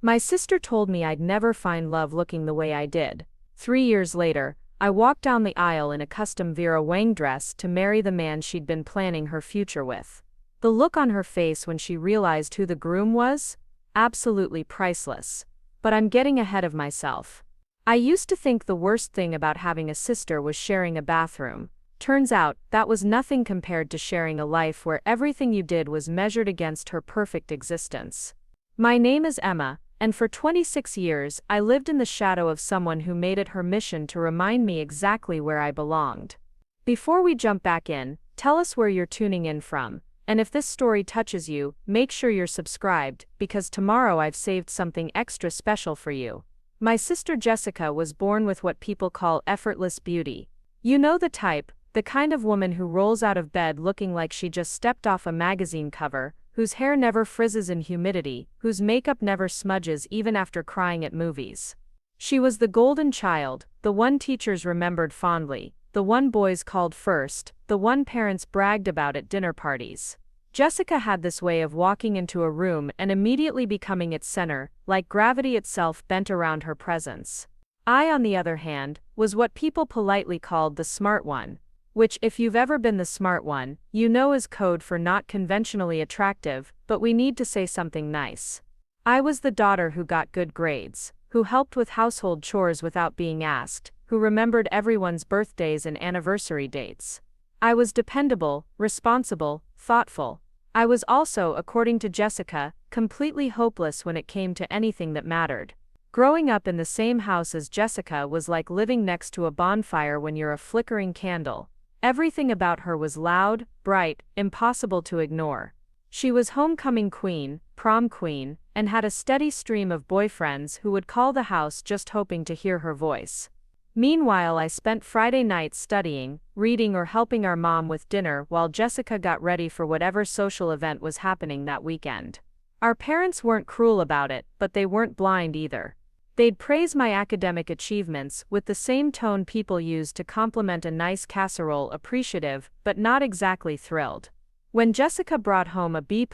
My sister told me I'd never find love looking the way I did. 3 years later, I walked down the aisle in a custom Vera Wang dress to marry the man she'd been planning her future with. The look on her face when she realized who the groom was? Absolutely priceless. But I'm getting ahead of myself. I used to think the worst thing about having a sister was sharing a bathroom. Turns out, that was nothing compared to sharing a life where everything you did was measured against her perfect existence. My name is Emma, and for 26 years I lived in the shadow of someone who made it her mission to remind me exactly where I belonged. Before we jump back in, tell us where you're tuning in from, and if this story touches you, make sure you're subscribed, because tomorrow I've saved something extra special for you. My sister Jessica was born with what people call effortless beauty. You know the type, the kind of woman who rolls out of bed looking like she just stepped off a magazine cover, whose hair never frizzes in humidity, whose makeup never smudges even after crying at movies. She was the golden child, the one teachers remembered fondly, the one boys called first, the one parents bragged about at dinner parties. Jessica had this way of walking into a room and immediately becoming its center, like gravity itself bent around her presence. I, on the other hand, was what people politely called the smart one. Which, if you've ever been the smart one, you know is code for not conventionally attractive, but we need to say something nice. I was the daughter who got good grades, who helped with household chores without being asked, who remembered everyone's birthdays and anniversary dates. I was dependable, responsible, thoughtful. I was also, according to Jessica, completely hopeless when it came to anything that mattered. Growing up in the same house as Jessica was like living next to a bonfire when you're a flickering candle. Everything about her was loud, bright, impossible to ignore. She was homecoming queen, prom queen, and had a steady stream of boyfriends who would call the house just hoping to hear her voice. Meanwhile, I spent Friday nights studying, reading, or helping our mom with dinner while Jessica got ready for whatever social event was happening that weekend. Our parents weren't cruel about it, but they weren't blind either. They'd praise my academic achievements with the same tone people use to compliment a nice casserole, appreciative, but not exactly thrilled. When Jessica brought home a B+,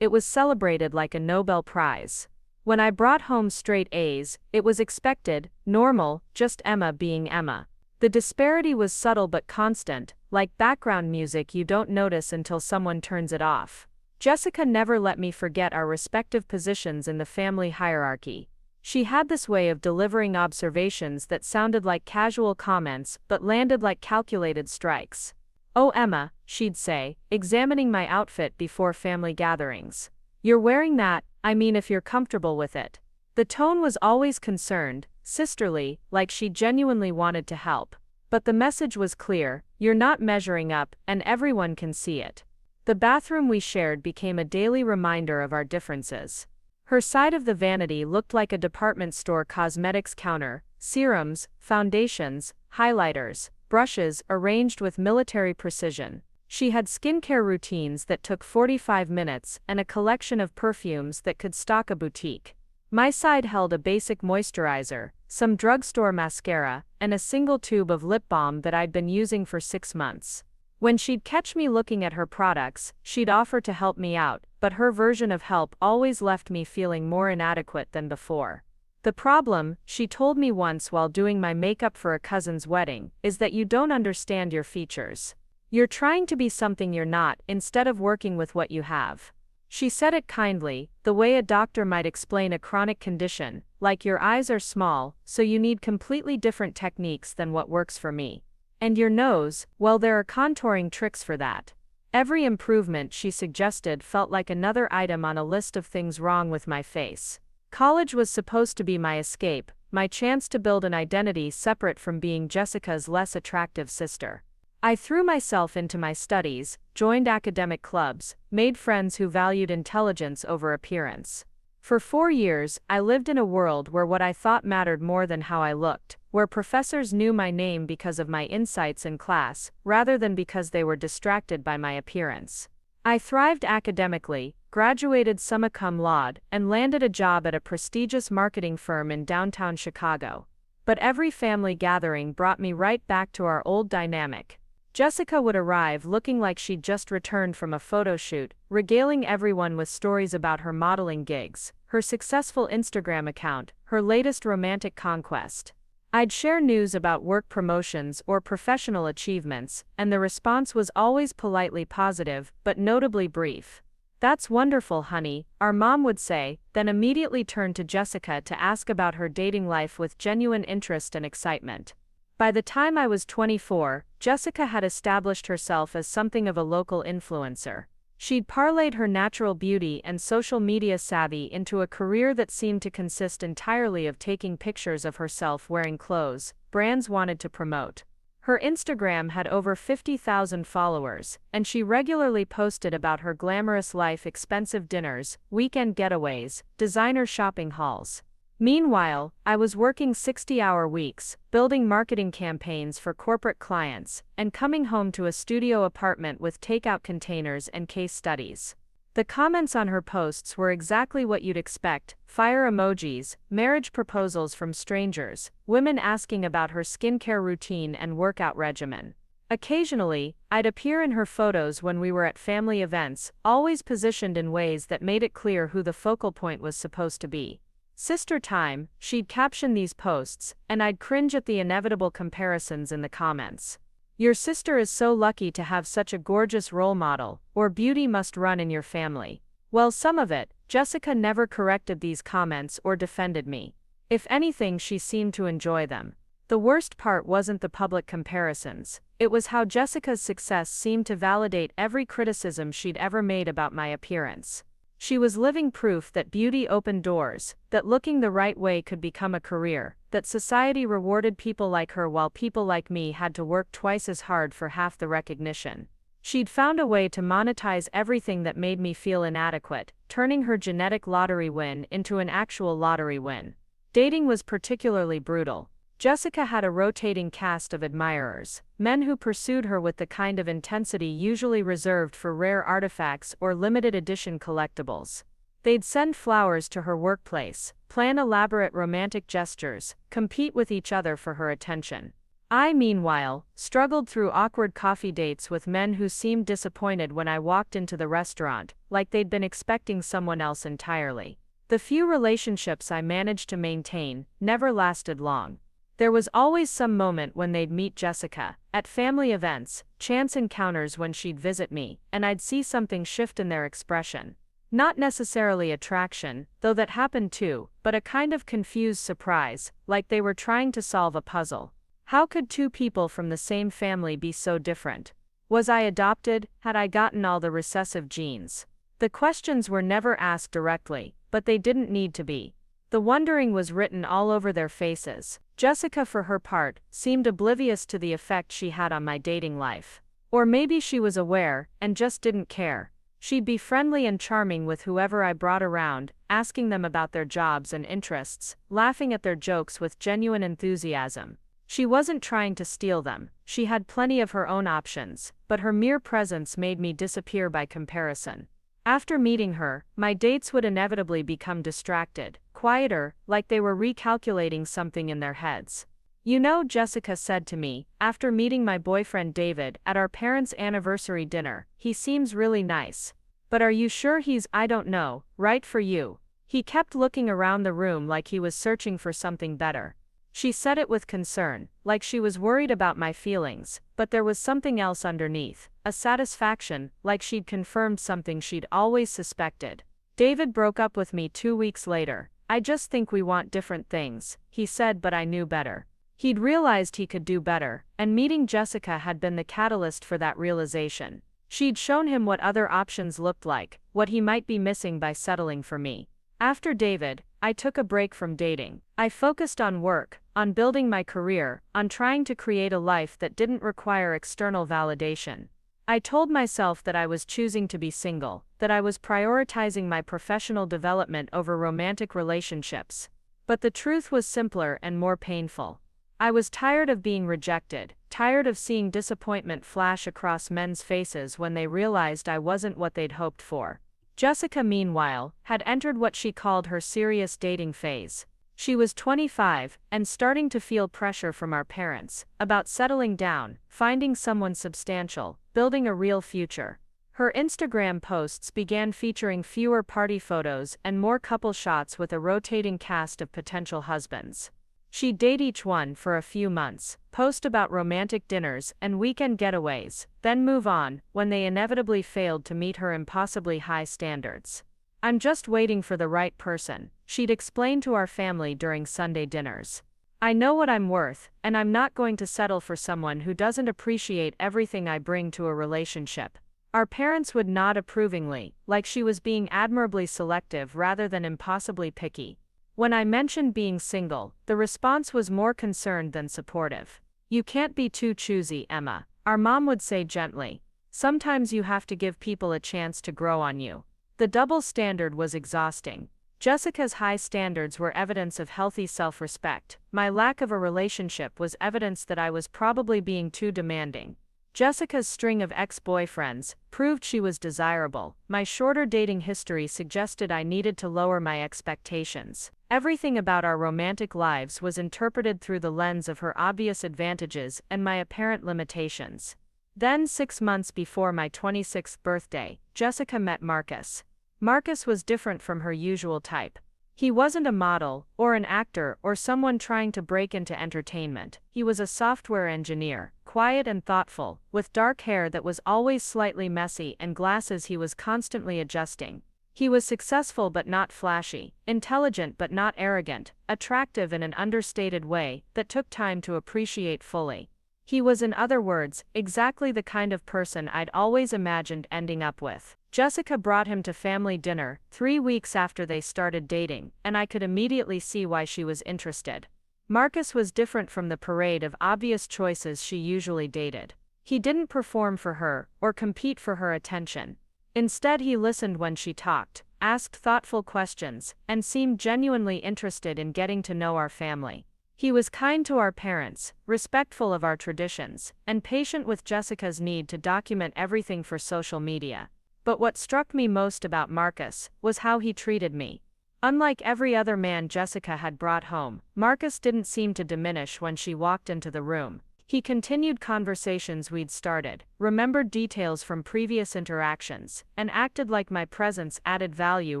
it was celebrated like a Nobel Prize. When I brought home straight A's, it was expected, normal, just Emma being Emma. The disparity was subtle but constant, like background music you don't notice until someone turns it off. Jessica never let me forget our respective positions in the family hierarchy. She had this way of delivering observations that sounded like casual comments but landed like calculated strikes. "Oh, Emma," she'd say, examining my outfit before family gatherings. "You're wearing that, I mean if you're comfortable with it." The tone was always concerned, sisterly, like she genuinely wanted to help. But the message was clear: you're not measuring up, and everyone can see it. The bathroom we shared became a daily reminder of our differences. Her side of the vanity looked like a department store cosmetics counter: serums, foundations, highlighters, brushes arranged with military precision. She had skincare routines that took 45 minutes and a collection of perfumes that could stock a boutique. My side held a basic moisturizer, some drugstore mascara, and a single tube of lip balm that I'd been using for 6 months. When she'd catch me looking at her products, she'd offer to help me out, but her version of help always left me feeling more inadequate than before. "The problem," she told me once while doing my makeup for a cousin's wedding, "is that you don't understand your features. You're trying to be something you're not instead of working with what you have." She said it kindly, the way a doctor might explain a chronic condition, like your eyes are small, so you need completely different techniques than what works for me. And your nose, well, there are contouring tricks for that. Every improvement she suggested felt like another item on a list of things wrong with my face. College was supposed to be my escape, my chance to build an identity separate from being Jessica's less attractive sister. I threw myself into my studies, joined academic clubs, made friends who valued intelligence over appearance. For 4 years, I lived in a world where what I thought mattered more than how I looked, where professors knew my name because of my insights in class, rather than because they were distracted by my appearance. I thrived academically, graduated summa cum laude, and landed a job at a prestigious marketing firm in downtown Chicago. But every family gathering brought me right back to our old dynamic. Jessica would arrive looking like she'd just returned from a photo shoot, regaling everyone with stories about her modeling gigs, her successful Instagram account, her latest romantic conquest. I'd share news about work promotions or professional achievements, and the response was always politely positive, but notably brief. "That's wonderful, honey," our mom would say, then immediately turn to Jessica to ask about her dating life with genuine interest and excitement. By the time I was 24, Jessica had established herself as something of a local influencer. She'd parlayed her natural beauty and social media savvy into a career that seemed to consist entirely of taking pictures of herself wearing clothes brands wanted to promote. Her Instagram had over 50,000 followers, and she regularly posted about her glamorous life, expensive dinners, weekend getaways, designer shopping hauls. Meanwhile, I was working 60-hour weeks, building marketing campaigns for corporate clients, and coming home to a studio apartment with takeout containers and case studies. The comments on her posts were exactly what you'd expect: fire emojis, marriage proposals from strangers, women asking about her skincare routine and workout regimen. Occasionally, I'd appear in her photos when we were at family events, always positioned in ways that made it clear who the focal point was supposed to be. "Sister time," she'd caption these posts, and I'd cringe at the inevitable comparisons in the comments. "Your sister is so lucky to have such a gorgeous role model," or "beauty must run in your family." Well, some of it. Jessica never corrected these comments or defended me. If anything, she seemed to enjoy them. The worst part wasn't the public comparisons, it was how Jessica's success seemed to validate every criticism she'd ever made about my appearance. She was living proof that beauty opened doors, that looking the right way could become a career, that society rewarded people like her while people like me had to work twice as hard for half the recognition. She'd found a way to monetize everything that made me feel inadequate, turning her genetic lottery win into an actual lottery win. Dating was particularly brutal. Jessica had a rotating cast of admirers, men who pursued her with the kind of intensity usually reserved for rare artifacts or limited edition collectibles. They'd send flowers to her workplace, plan elaborate romantic gestures, compete with each other for her attention. I, meanwhile, struggled through awkward coffee dates with men who seemed disappointed when I walked into the restaurant, like they'd been expecting someone else entirely. The few relationships I managed to maintain never lasted long. There was always some moment when they'd meet Jessica, at family events, chance encounters when she'd visit me, and I'd see something shift in their expression. Not necessarily attraction, though that happened too, but a kind of confused surprise, like they were trying to solve a puzzle. How could two people from the same family be so different? Was I adopted? Had I gotten all the recessive genes? The questions were never asked directly, but they didn't need to be. The wondering was written all over their faces. Jessica, for her part, seemed oblivious to the effect she had on my dating life. Or maybe she was aware, and just didn't care. She'd be friendly and charming with whoever I brought around, asking them about their jobs and interests, laughing at their jokes with genuine enthusiasm. She wasn't trying to steal them, she had plenty of her own options, but her mere presence made me disappear by comparison. After meeting her, my dates would inevitably become distracted, quieter, like they were recalculating something in their heads. "You know," Jessica said to me, after meeting my boyfriend David at our parents' anniversary dinner, "he seems really nice. But are you sure he's, I don't know, right for you? He kept looking around the room like he was searching for something better." She said it with concern, like she was worried about my feelings, but there was something else underneath, a satisfaction, like she'd confirmed something she'd always suspected. "David broke up with me 2 weeks later. I just think we want different things," he said, but I knew better. He'd realized he could do better, and meeting Jessica had been the catalyst for that realization. She'd shown him what other options looked like, what he might be missing by settling for me. After David, I took a break from dating. I focused on work, on building my career, on trying to create a life that didn't require external validation. I told myself that I was choosing to be single, that I was prioritizing my professional development over romantic relationships. But the truth was simpler and more painful. I was tired of being rejected, tired of seeing disappointment flash across men's faces when they realized I wasn't what they'd hoped for. Jessica, meanwhile, had entered what she called her serious dating phase. She was 25, and starting to feel pressure from our parents, about settling down, finding someone substantial, building a real future. Her Instagram posts began featuring fewer party photos and more couple shots with a rotating cast of potential husbands. She'd date each one for a few months, post about romantic dinners and weekend getaways, then move on when they inevitably failed to meet her impossibly high standards. "I'm just waiting for the right person," she'd explain to our family during Sunday dinners. "I know what I'm worth, and I'm not going to settle for someone who doesn't appreciate everything I bring to a relationship." Our parents would nod approvingly, like she was being admirably selective rather than impossibly picky. When I mentioned being single, the response was more concerned than supportive. "You can't be too choosy, Emma," our mom would say gently. "Sometimes you have to give people a chance to grow on you." The double standard was exhausting. Jessica's high standards were evidence of healthy self-respect. My lack of a relationship was evidence that I was probably being too demanding. Jessica's string of ex-boyfriends proved she was desirable. My shorter dating history suggested I needed to lower my expectations. Everything about our romantic lives was interpreted through the lens of her obvious advantages and my apparent limitations. Then, 6 months before my 26th birthday, Jessica met Marcus. Marcus was different from her usual type. He wasn't a model, or an actor, or someone trying to break into entertainment. He was a software engineer, quiet and thoughtful, with dark hair that was always slightly messy and glasses he was constantly adjusting. He was successful but not flashy, intelligent but not arrogant, attractive in an understated way that took time to appreciate fully. He was, in other words, exactly the kind of person I'd always imagined ending up with. Jessica brought him to family dinner 3 weeks after they started dating, and I could immediately see why she was interested. Marcus was different from the parade of obvious choices she usually dated. He didn't perform for her, or compete for her attention. Instead, he listened when she talked, asked thoughtful questions, and seemed genuinely interested in getting to know our family. He was kind to our parents, respectful of our traditions, and patient with Jessica's need to document everything for social media. But what struck me most about Marcus was how he treated me. Unlike every other man Jessica had brought home, Marcus didn't seem to diminish when she walked into the room. He continued conversations we'd started, remembered details from previous interactions, and acted like my presence added value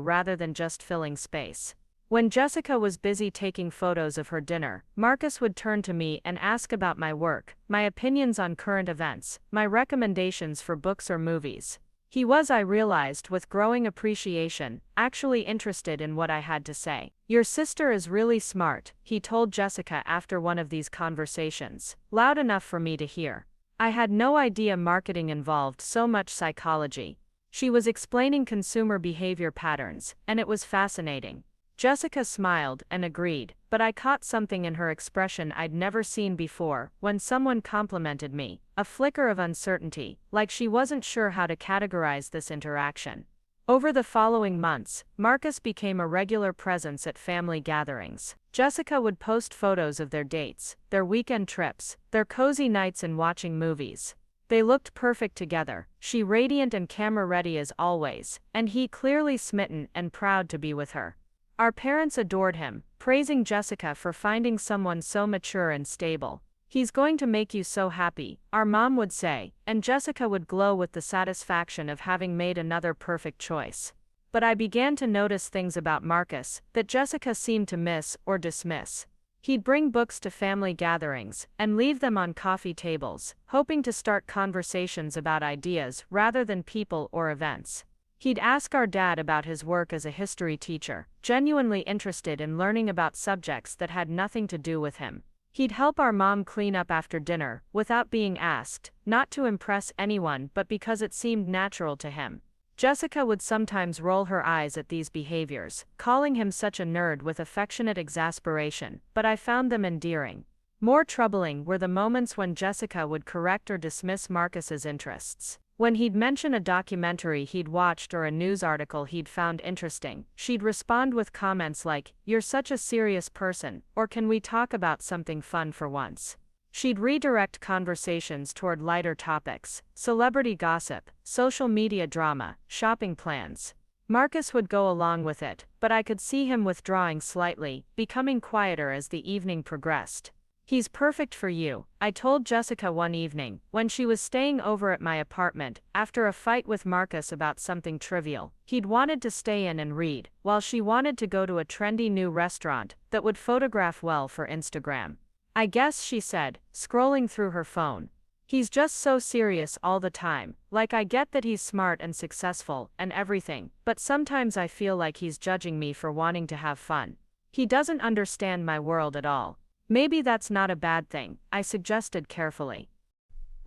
rather than just filling space. When Jessica was busy taking photos of her dinner, Marcus would turn to me and ask about my work, my opinions on current events, my recommendations for books or movies. He was, I realized with growing appreciation, actually interested in what I had to say. "Your sister is really smart," he told Jessica after one of these conversations, loud enough for me to hear. I had no idea marketing involved so much psychology. She was explaining consumer behavior patterns, and it was fascinating. Jessica smiled and agreed, but I caught something in her expression I'd never seen before when someone complimented me, a flicker of uncertainty, like she wasn't sure how to categorize this interaction. Over the following months, Marcus became a regular presence at family gatherings. Jessica would post photos of their dates, their weekend trips, their cozy nights and watching movies. They looked perfect together, she radiant and camera-ready as always, and he clearly smitten and proud to be with her. Our parents adored him, praising Jessica for finding someone so mature and stable. "He's going to make you so happy," our mom would say, and Jessica would glow with the satisfaction of having made another perfect choice. But I began to notice things about Marcus that Jessica seemed to miss or dismiss. He'd bring books to family gatherings and leave them on coffee tables, hoping to start conversations about ideas rather than people or events. He'd ask our dad about his work as a history teacher, genuinely interested in learning about subjects that had nothing to do with him. He'd help our mom clean up after dinner, without being asked, not to impress anyone but because it seemed natural to him. Jessica would sometimes roll her eyes at these behaviors, calling him such a nerd with affectionate exasperation, but I found them endearing. More troubling were the moments when Jessica would correct or dismiss Marcus's interests. When he'd mention a documentary he'd watched or a news article he'd found interesting, she'd respond with comments like, "You're such a serious person," or "Can we talk about something fun for once?" She'd redirect conversations toward lighter topics, celebrity gossip, social media drama, shopping plans. Marcus would go along with it, but I could see him withdrawing slightly, becoming quieter as the evening progressed. He's perfect for you, I told Jessica one evening, when she was staying over at my apartment, after a fight with Marcus about something trivial. He'd wanted to stay in and read, while she wanted to go to a trendy new restaurant that would photograph well for Instagram. I guess, she said, scrolling through her phone. He's just so serious all the time. Like, I get that he's smart and successful and everything, but sometimes I feel like he's judging me for wanting to have fun. He doesn't understand my world at all. Maybe that's not a bad thing, I suggested carefully.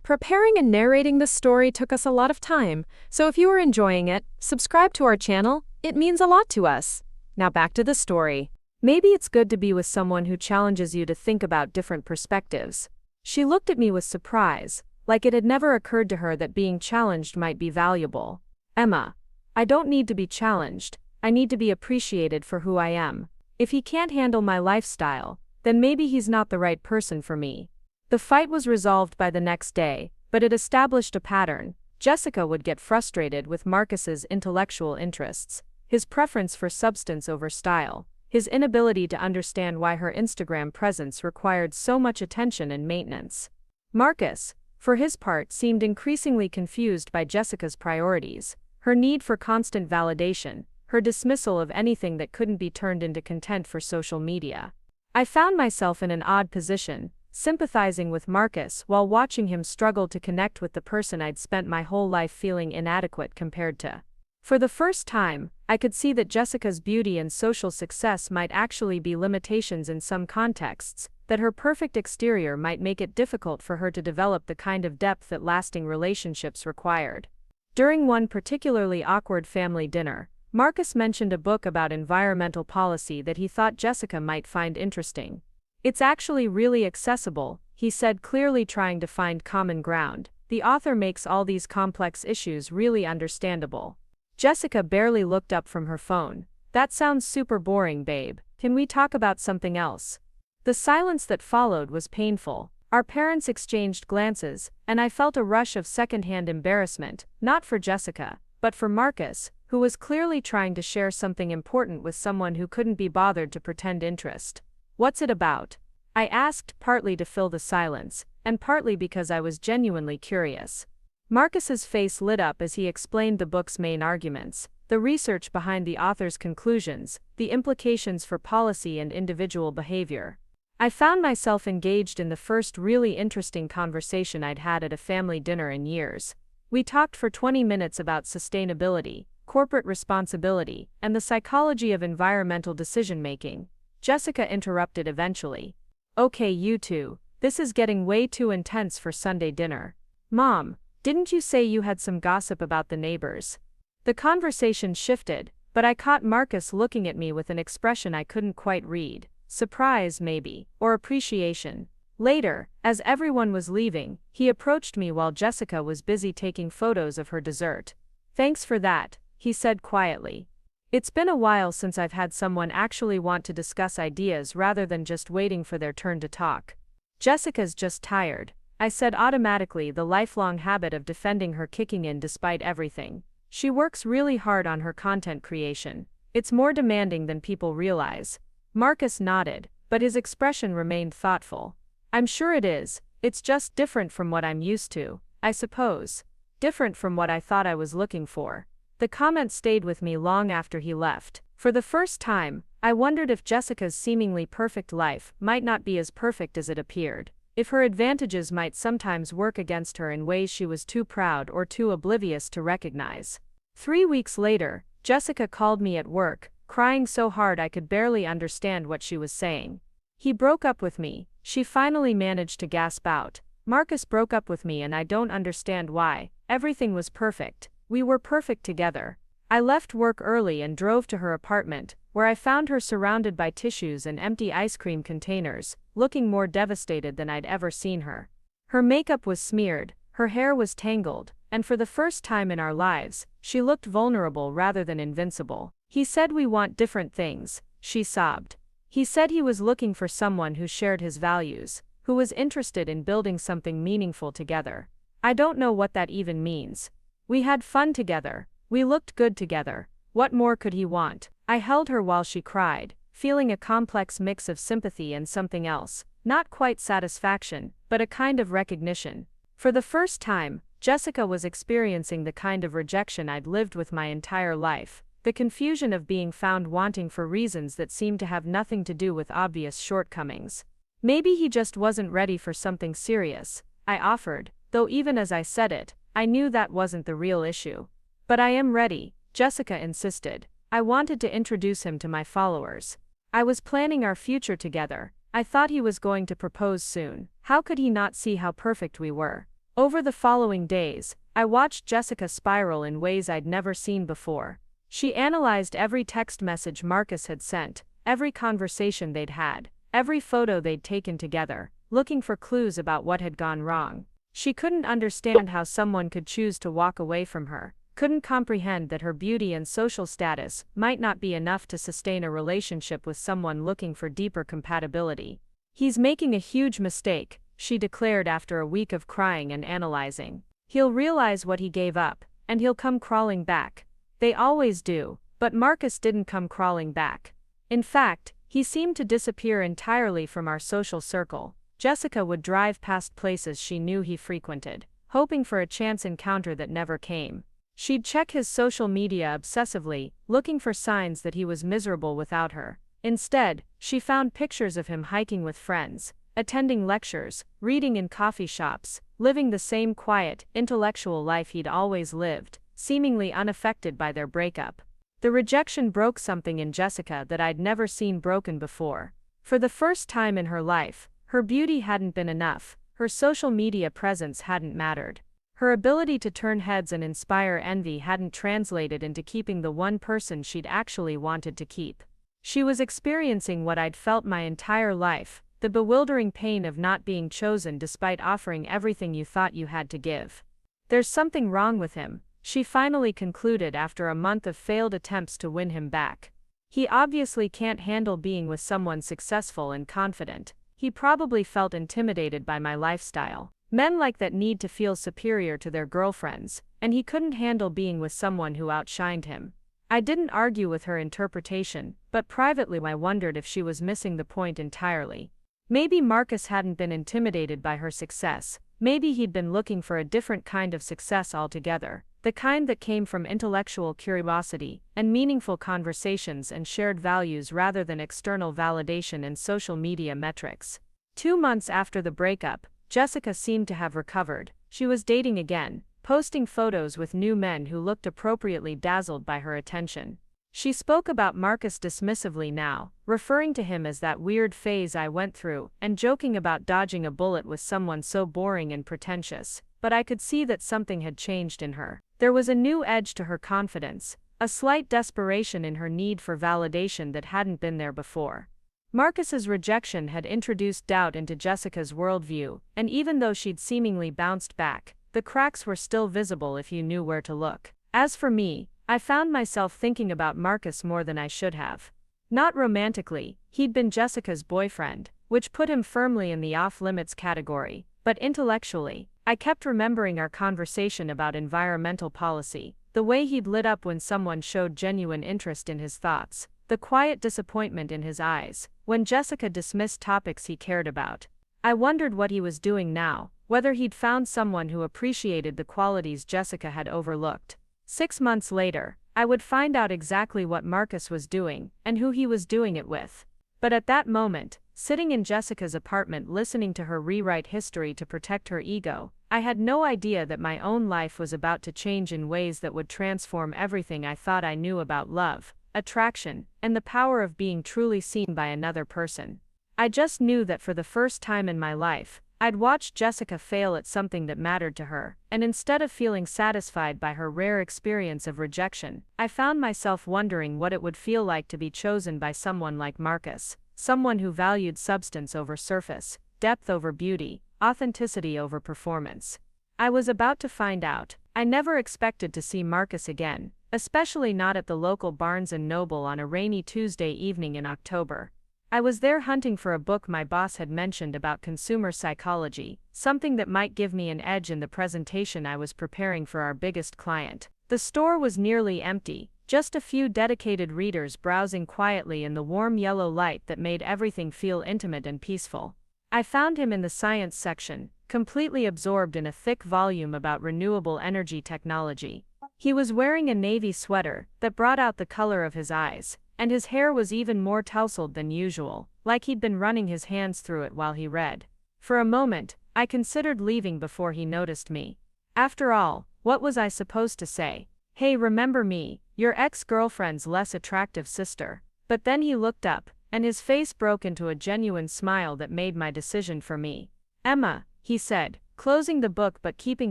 Preparing and narrating this story took us a lot of time, so if you are enjoying it, subscribe to our channel. It means a lot to us. Now back to the story. Maybe it's good to be with someone who challenges you to think about different perspectives. She looked at me with surprise, like it had never occurred to her that being challenged might be valuable. Emma, I don't need to be challenged, I need to be appreciated for who I am. If he can't handle my lifestyle, then maybe he's not the right person for me. The fight was resolved by the next day, but it established a pattern. Jessica would get frustrated with Marcus's intellectual interests, his preference for substance over style, his inability to understand why her Instagram presence required so much attention and maintenance. Marcus, for his part, seemed increasingly confused by Jessica's priorities, her need for constant validation, her dismissal of anything that couldn't be turned into content for social media. I found myself in an odd position, sympathizing with Marcus while watching him struggle to connect with the person I'd spent my whole life feeling inadequate compared to. For the first time, I could see that Jessica's beauty and social success might actually be limitations in some contexts, that her perfect exterior might make it difficult for her to develop the kind of depth that lasting relationships required. During one particularly awkward family dinner, Marcus mentioned a book about environmental policy that he thought Jessica might find interesting. It's actually really accessible, he said, clearly trying to find common ground. The author makes all these complex issues really understandable. Jessica barely looked up from her phone. That sounds super boring, babe. Can we talk about something else? The silence that followed was painful. Our parents exchanged glances, and I felt a rush of secondhand embarrassment, not for Jessica, but for Marcus, who was clearly trying to share something important with someone who couldn't be bothered to pretend interest. What's it about? I asked, partly to fill the silence, and partly because I was genuinely curious. Marcus's face lit up as he explained the book's main arguments, the research behind the author's conclusions, the implications for policy and individual behavior. I found myself engaged in the first really interesting conversation I'd had at a family dinner in years. We talked for 20 minutes about sustainability, corporate responsibility, and the psychology of environmental decision-making. Jessica interrupted eventually. Okay, you two, this is getting way too intense for Sunday dinner. Mom, didn't you say you had some gossip about the neighbors? The conversation shifted, but I caught Marcus looking at me with an expression I couldn't quite read. Surprise, maybe, or appreciation. Later, as everyone was leaving, he approached me while Jessica was busy taking photos of her dessert. Thanks for that, he said quietly. It's been a while since I've had someone actually want to discuss ideas rather than just waiting for their turn to talk. Jessica's just tired, I said automatically, the lifelong habit of defending her kicking in despite everything. She works really hard on her content creation. It's more demanding than people realize. Marcus nodded, but his expression remained thoughtful. I'm sure it is, it's just different from what I'm used to, I suppose. Different from what I thought I was looking for. The comment stayed with me long after he left. For the first time, I wondered if Jessica's seemingly perfect life might not be as perfect as it appeared. If her advantages might sometimes work against her in ways she was too proud or too oblivious to recognize. 3 weeks later, Jessica called me at work, crying so hard I could barely understand what she was saying. He broke up with me, she finally managed to gasp out. Marcus broke up with me and I don't understand why. Everything was perfect. We were perfect together. I left work early and drove to her apartment, where I found her surrounded by tissues and empty ice cream containers, looking more devastated than I'd ever seen her. Her makeup was smeared, her hair was tangled, and for the first time in our lives, she looked vulnerable rather than invincible. He said we want different things, she sobbed. He said he was looking for someone who shared his values, who was interested in building something meaningful together. I don't know what that even means. We had fun together, we looked good together. What more could he want? I held her while she cried, feeling a complex mix of sympathy and something else, not quite satisfaction, but a kind of recognition. For the first time, Jessica was experiencing the kind of rejection I'd lived with my entire life, the confusion of being found wanting for reasons that seemed to have nothing to do with obvious shortcomings. Maybe he just wasn't ready for something serious, I offered, though even as I said it, I knew that wasn't the real issue. But I am ready, Jessica insisted. I wanted to introduce him to my followers. I was planning our future together. I thought he was going to propose soon. How could he not see how perfect we were? Over the following days, I watched Jessica spiral in ways I'd never seen before. She analyzed every text message Marcus had sent, every conversation they'd had, every photo they'd taken together, looking for clues about what had gone wrong. She couldn't understand how someone could choose to walk away from her, couldn't comprehend that her beauty and social status might not be enough to sustain a relationship with someone looking for deeper compatibility. "He's making a huge mistake," she declared after a week of crying and analyzing. "He'll realize what he gave up, and he'll come crawling back. They always do, but Marcus didn't come crawling back. In fact, he seemed to disappear entirely from our social circle." Jessica would drive past places she knew he frequented, hoping for a chance encounter that never came. She'd check his social media obsessively, looking for signs that he was miserable without her. Instead, she found pictures of him hiking with friends, attending lectures, reading in coffee shops, living the same quiet, intellectual life he'd always lived, seemingly unaffected by their breakup. The rejection broke something in Jessica that I'd never seen broken before. For the first time in her life, her beauty hadn't been enough, her social media presence hadn't mattered. Her ability to turn heads and inspire envy hadn't translated into keeping the one person she'd actually wanted to keep. She was experiencing what I'd felt my entire life, the bewildering pain of not being chosen despite offering everything you thought you had to give. "There's something wrong with him," she finally concluded after a month of failed attempts to win him back. "He obviously can't handle being with someone successful and confident. He probably felt intimidated by my lifestyle. Men like that need to feel superior to their girlfriends, and he couldn't handle being with someone who outshined him." I didn't argue with her interpretation, but privately I wondered if she was missing the point entirely. Maybe Marcus hadn't been intimidated by her success, maybe he'd been looking for a different kind of success altogether, the kind that came from intellectual curiosity, and meaningful conversations and shared values rather than external validation and social media metrics. 2 months after the breakup, Jessica seemed to have recovered. She was dating again, posting photos with new men who looked appropriately dazzled by her attention. She spoke about Marcus dismissively now, referring to him as that weird phase I went through, and joking about dodging a bullet with someone so boring and pretentious. But I could see that something had changed in her. There was a new edge to her confidence, a slight desperation in her need for validation that hadn't been there before. Marcus's rejection had introduced doubt into Jessica's worldview, and even though she'd seemingly bounced back, the cracks were still visible if you knew where to look. As for me, I found myself thinking about Marcus more than I should have. Not romantically, he'd been Jessica's boyfriend, which put him firmly in the off-limits category, but intellectually, I kept remembering our conversation about environmental policy, the way he'd lit up when someone showed genuine interest in his thoughts, the quiet disappointment in his eyes when Jessica dismissed topics he cared about. I wondered what he was doing now, whether he'd found someone who appreciated the qualities Jessica had overlooked. 6 months later, I would find out exactly what Marcus was doing and who he was doing it with. But at that moment, sitting in Jessica's apartment listening to her rewrite history to protect her ego, I had no idea that my own life was about to change in ways that would transform everything I thought I knew about love, attraction, and the power of being truly seen by another person. I just knew that for the first time in my life, I'd watched Jessica fail at something that mattered to her, and instead of feeling satisfied by her rare experience of rejection, I found myself wondering what it would feel like to be chosen by someone like Marcus, someone who valued substance over surface, depth over beauty, authenticity over performance. I was about to find out. I never expected to see Marcus again, especially not at the local Barnes & Noble on a rainy Tuesday evening in October. I was there hunting for a book my boss had mentioned about consumer psychology, something that might give me an edge in the presentation I was preparing for our biggest client. The store was nearly empty, Just a few dedicated readers browsing quietly in the warm yellow light that made everything feel intimate and peaceful. I found him in the science section, completely absorbed in a thick volume about renewable energy technology. He was wearing a navy sweater that brought out the color of his eyes, and his hair was even more tousled than usual, like he'd been running his hands through it while he read. For a moment, I considered leaving before he noticed me. After all, what was I supposed to say? Hey, remember me, your ex-girlfriend's less attractive sister. But then he looked up, and his face broke into a genuine smile that made my decision for me. Emma, he said, closing the book but keeping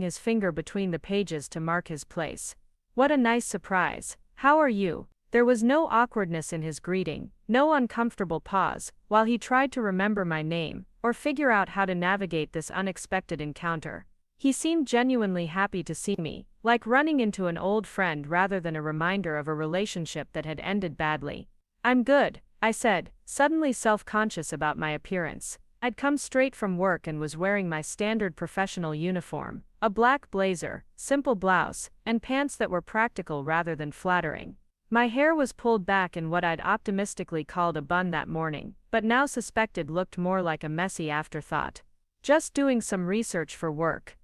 his finger between the pages to mark his place. What a nice surprise. How are you? There was no awkwardness in his greeting, no uncomfortable pause, while he tried to remember my name, or figure out how to navigate this unexpected encounter. He seemed genuinely happy to see me, like running into an old friend rather than a reminder of a relationship that had ended badly. I'm good, I said, suddenly self-conscious about my appearance. I'd come straight from work and was wearing my standard professional uniform, a black blazer, simple blouse, and pants that were practical rather than flattering. My hair was pulled back in what I'd optimistically called a bun that morning, but now suspected looked more like a messy afterthought. Just doing some research for work.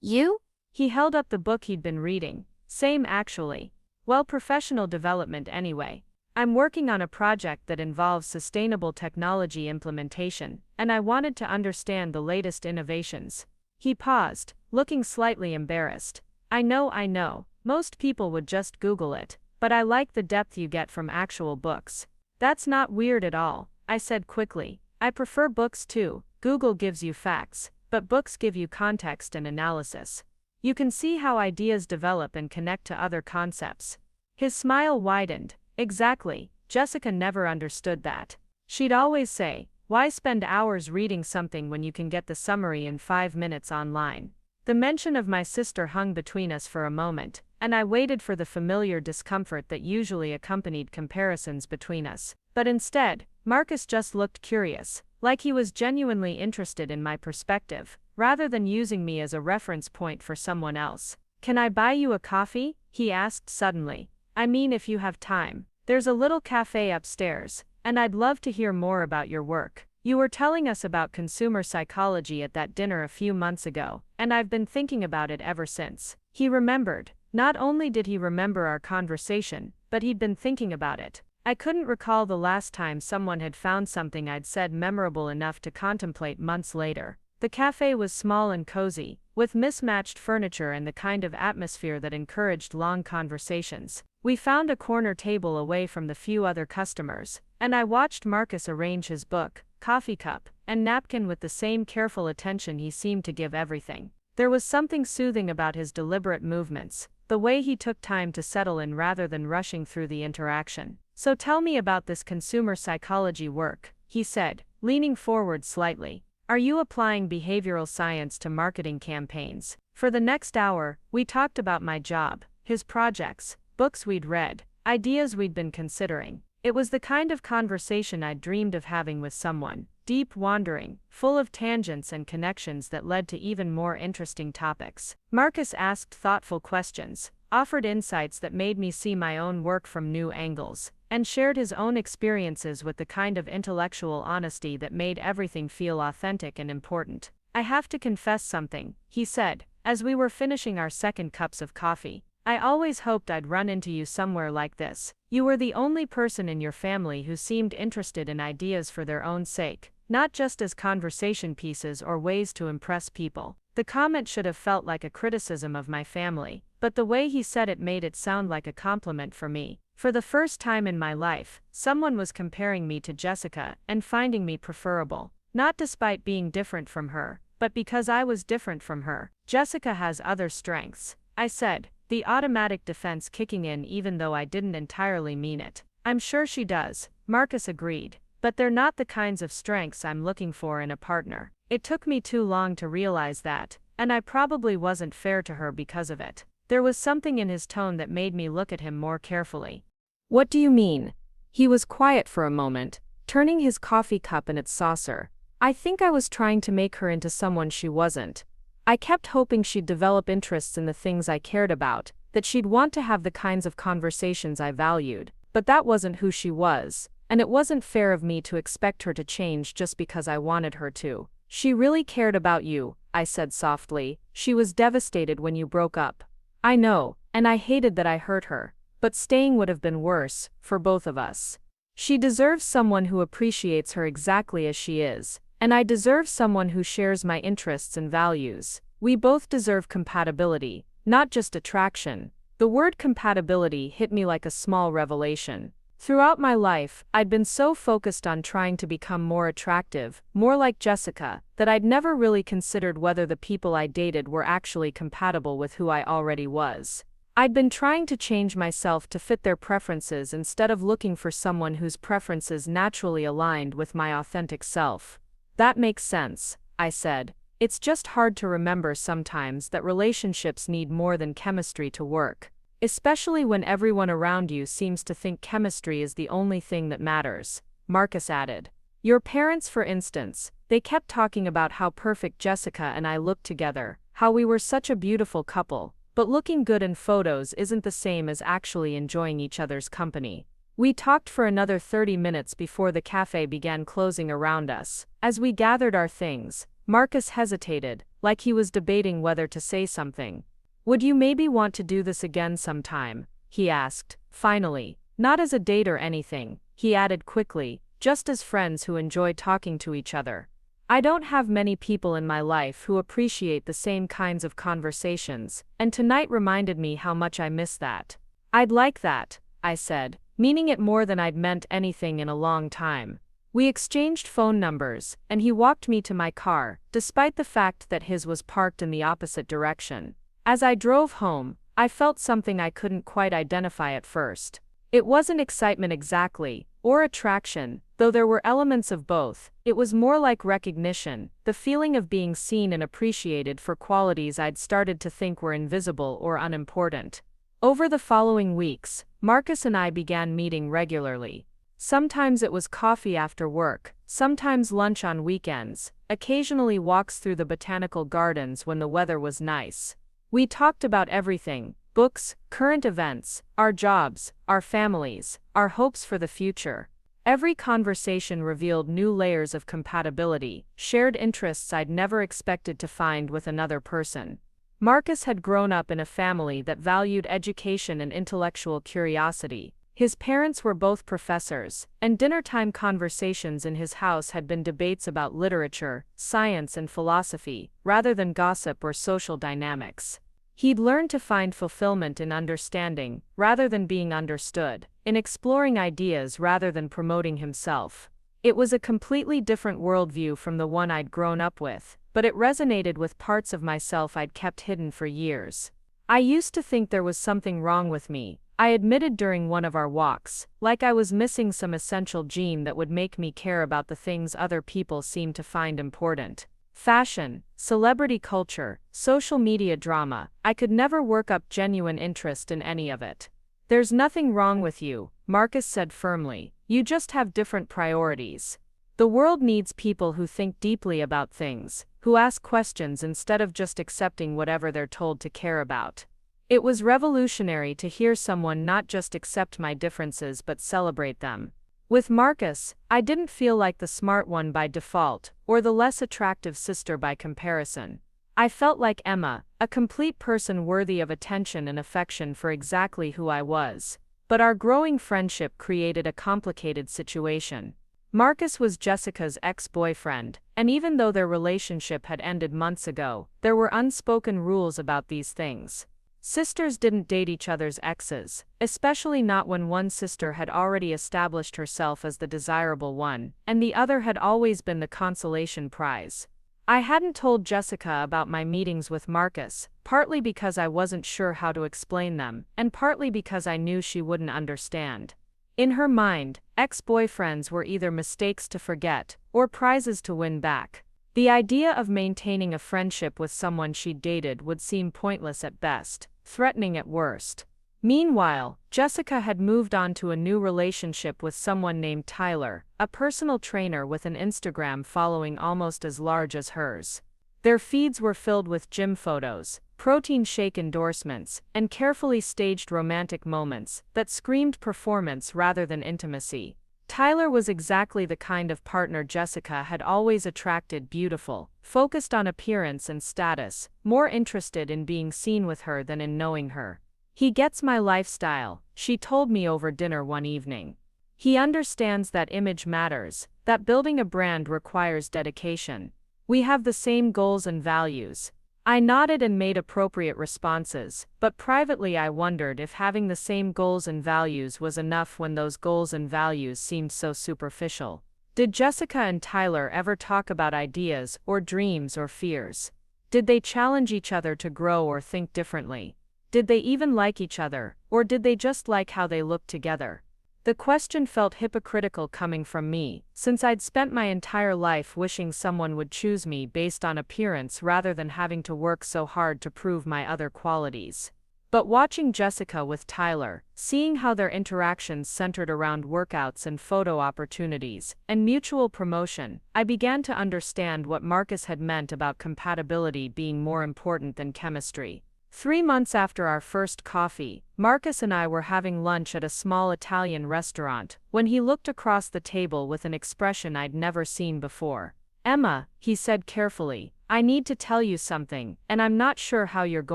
You? He held up the book he'd been reading. Same actually. Well, professional development anyway. I'm working on a project that involves sustainable technology implementation, and I wanted to understand the latest innovations. He paused, looking slightly embarrassed. I know, most people would just Google it, but I like the depth you get from actual books. That's not weird at all, I said quickly. I prefer books too. Google gives you facts, but books give you context and analysis. You can see how ideas develop and connect to other concepts. His smile widened. Exactly, Jessica never understood that. She'd always say, why spend hours reading something when you can get the summary in 5 minutes online? The mention of my sister hung between us for a moment, and I waited for the familiar discomfort that usually accompanied comparisons between us. But instead, Marcus just looked curious, like he was genuinely interested in my perspective, rather than using me as a reference point for someone else. Can I buy you a coffee? He asked suddenly. I mean, if you have time. There's a little cafe upstairs, and I'd love to hear more about your work. You were telling us about consumer psychology at that dinner a few months ago, and I've been thinking about it ever since. He remembered. Not only did he remember our conversation, but he'd been thinking about it. I couldn't recall the last time someone had found something I'd said memorable enough to contemplate months later. The cafe was small and cozy, with mismatched furniture and the kind of atmosphere that encouraged long conversations. We found a corner table away from the few other customers, and I watched Marcus arrange his book, coffee cup, and napkin with the same careful attention he seemed to give everything. There was something soothing about his deliberate movements, the way he took time to settle in rather than rushing through the interaction. So tell me about this consumer psychology work, he said, leaning forward slightly. Are you applying behavioral science to marketing campaigns? For the next hour, we talked about my job, his projects, books we'd read, ideas we'd been considering. It was the kind of conversation I'd dreamed of having with someone, deep, wandering, full of tangents and connections that led to even more interesting topics. Marcus asked thoughtful questions, offered insights that made me see my own work from new angles, and shared his own experiences with the kind of intellectual honesty that made everything feel authentic and important. I have to confess something, he said, as we were finishing our second cups of coffee. I always hoped I'd run into you somewhere like this. You were the only person in your family who seemed interested in ideas for their own sake, not just as conversation pieces or ways to impress people. The comment should have felt like a criticism of my family, but the way he said it made it sound like a compliment for me. For the first time in my life, someone was comparing me to Jessica and finding me preferable. Not despite being different from her, but because I was different from her. Jessica has other strengths, I said, the automatic defense kicking in even though I didn't entirely mean it. I'm sure she does, Marcus agreed, but they're not the kinds of strengths I'm looking for in a partner. It took me too long to realize that, and I probably wasn't fair to her because of it. There was something in his tone that made me look at him more carefully. What do you mean? He was quiet for a moment, turning his coffee cup in its saucer. I think I was trying to make her into someone she wasn't. I kept hoping she'd develop interests in the things I cared about, that she'd want to have the kinds of conversations I valued, but that wasn't who she was, and it wasn't fair of me to expect her to change just because I wanted her to. She really cared about you, I said softly. She was devastated when you broke up. I know, and I hated that I hurt her, but staying would have been worse, for both of us. She deserves someone who appreciates her exactly as she is, and I deserve someone who shares my interests and values. We both deserve compatibility, not just attraction. The word compatibility hit me like a small revelation. Throughout my life, I'd been so focused on trying to become more attractive, more like Jessica, that I'd never really considered whether the people I dated were actually compatible with who I already was. I'd been trying to change myself to fit their preferences instead of looking for someone whose preferences naturally aligned with my authentic self. That makes sense, I said. It's just hard to remember sometimes that relationships need more than chemistry to work, especially when everyone around you seems to think chemistry is the only thing that matters, Marcus added. Your parents, for instance, they kept talking about how perfect Jessica and I looked together, how we were such a beautiful couple, but looking good in photos isn't the same as actually enjoying each other's company. We talked for another 30 minutes before the cafe began closing around us. As we gathered our things, Marcus hesitated, like he was debating whether to say something. Would you maybe want to do this again sometime? He asked, finally. Not as a date or anything, he added quickly, just as friends who enjoy talking to each other. I don't have many people in my life who appreciate the same kinds of conversations, and tonight reminded me how much I miss that. I'd like that, I said, meaning it more than I'd meant anything in a long time. We exchanged phone numbers, and he walked me to my car, despite the fact that his was parked in the opposite direction. As I drove home, I felt something I couldn't quite identify at first. It wasn't excitement exactly, or attraction, though there were elements of both. It was more like recognition, the feeling of being seen and appreciated for qualities I'd started to think were invisible or unimportant. Over the following weeks, Marcus and I began meeting regularly. Sometimes it was coffee after work, sometimes lunch on weekends, occasionally walks through the botanical gardens when the weather was nice. We talked about everything: books, current events, our jobs, our families, our hopes for the future. Every conversation revealed new layers of compatibility, shared interests I'd never expected to find with another person. Marcus had grown up in a family that valued education and intellectual curiosity. His parents were both professors, and dinnertime conversations in his house had been debates about literature, science, and philosophy, rather than gossip or social dynamics. He'd learned to find fulfillment in understanding, rather than being understood, in exploring ideas rather than promoting himself. It was a completely different worldview from the one I'd grown up with, but it resonated with parts of myself I'd kept hidden for years. I used to think there was something wrong with me, I admitted during one of our walks, like I was missing some essential gene that would make me care about the things other people seemed to find important. Fashion, celebrity culture, social media drama, I could never work up genuine interest in any of it. There's nothing wrong with you, Marcus said firmly, you just have different priorities. The world needs people who think deeply about things, who ask questions instead of just accepting whatever they're told to care about. It was revolutionary to hear someone not just accept my differences but celebrate them. With Marcus, I didn't feel like the smart one by default, or the less attractive sister by comparison. I felt like Emma, a complete person worthy of attention and affection for exactly who I was. But our growing friendship created a complicated situation. Marcus was Jessica's ex-boyfriend, and even though their relationship had ended months ago, there were unspoken rules about these things. Sisters didn't date each other's exes, especially not when one sister had already established herself as the desirable one, and the other had always been the consolation prize. I hadn't told Jessica about my meetings with Marcus, partly because I wasn't sure how to explain them, and partly because I knew she wouldn't understand. In her mind, ex-boyfriends were either mistakes to forget, or prizes to win back. The idea of maintaining a friendship with someone she'd dated would seem pointless at best, threatening at worst. Meanwhile, Jessica had moved on to a new relationship with someone named Tyler, a personal trainer with an Instagram following almost as large as hers. Their feeds were filled with gym photos, protein shake endorsements, and carefully staged romantic moments that screamed performance rather than intimacy. Tyler was exactly the kind of partner Jessica had always attracted: beautiful, focused on appearance and status, more interested in being seen with her than in knowing her. He gets my lifestyle, she told me over dinner one evening. He understands that image matters, that building a brand requires dedication. We have the same goals and values. I nodded and made appropriate responses, but privately I wondered if having the same goals and values was enough when those goals and values seemed so superficial. Did Jessica and Tyler ever talk about ideas or dreams or fears? Did they challenge each other to grow or think differently? Did they even like each other, or did they just like how they looked together? The question felt hypocritical coming from me, since I'd spent my entire life wishing someone would choose me based on appearance rather than having to work so hard to prove my other qualities. But watching Jessica with Tyler, seeing how their interactions centered around workouts and photo opportunities, and mutual promotion, I began to understand what Marcus had meant about compatibility being more important than chemistry. 3 months after our first coffee, Marcus and I were having lunch at a small Italian restaurant when he looked across the table with an expression I'd never seen before. "Emma," he said carefully, "I need to tell you something, and I'm not sure how you're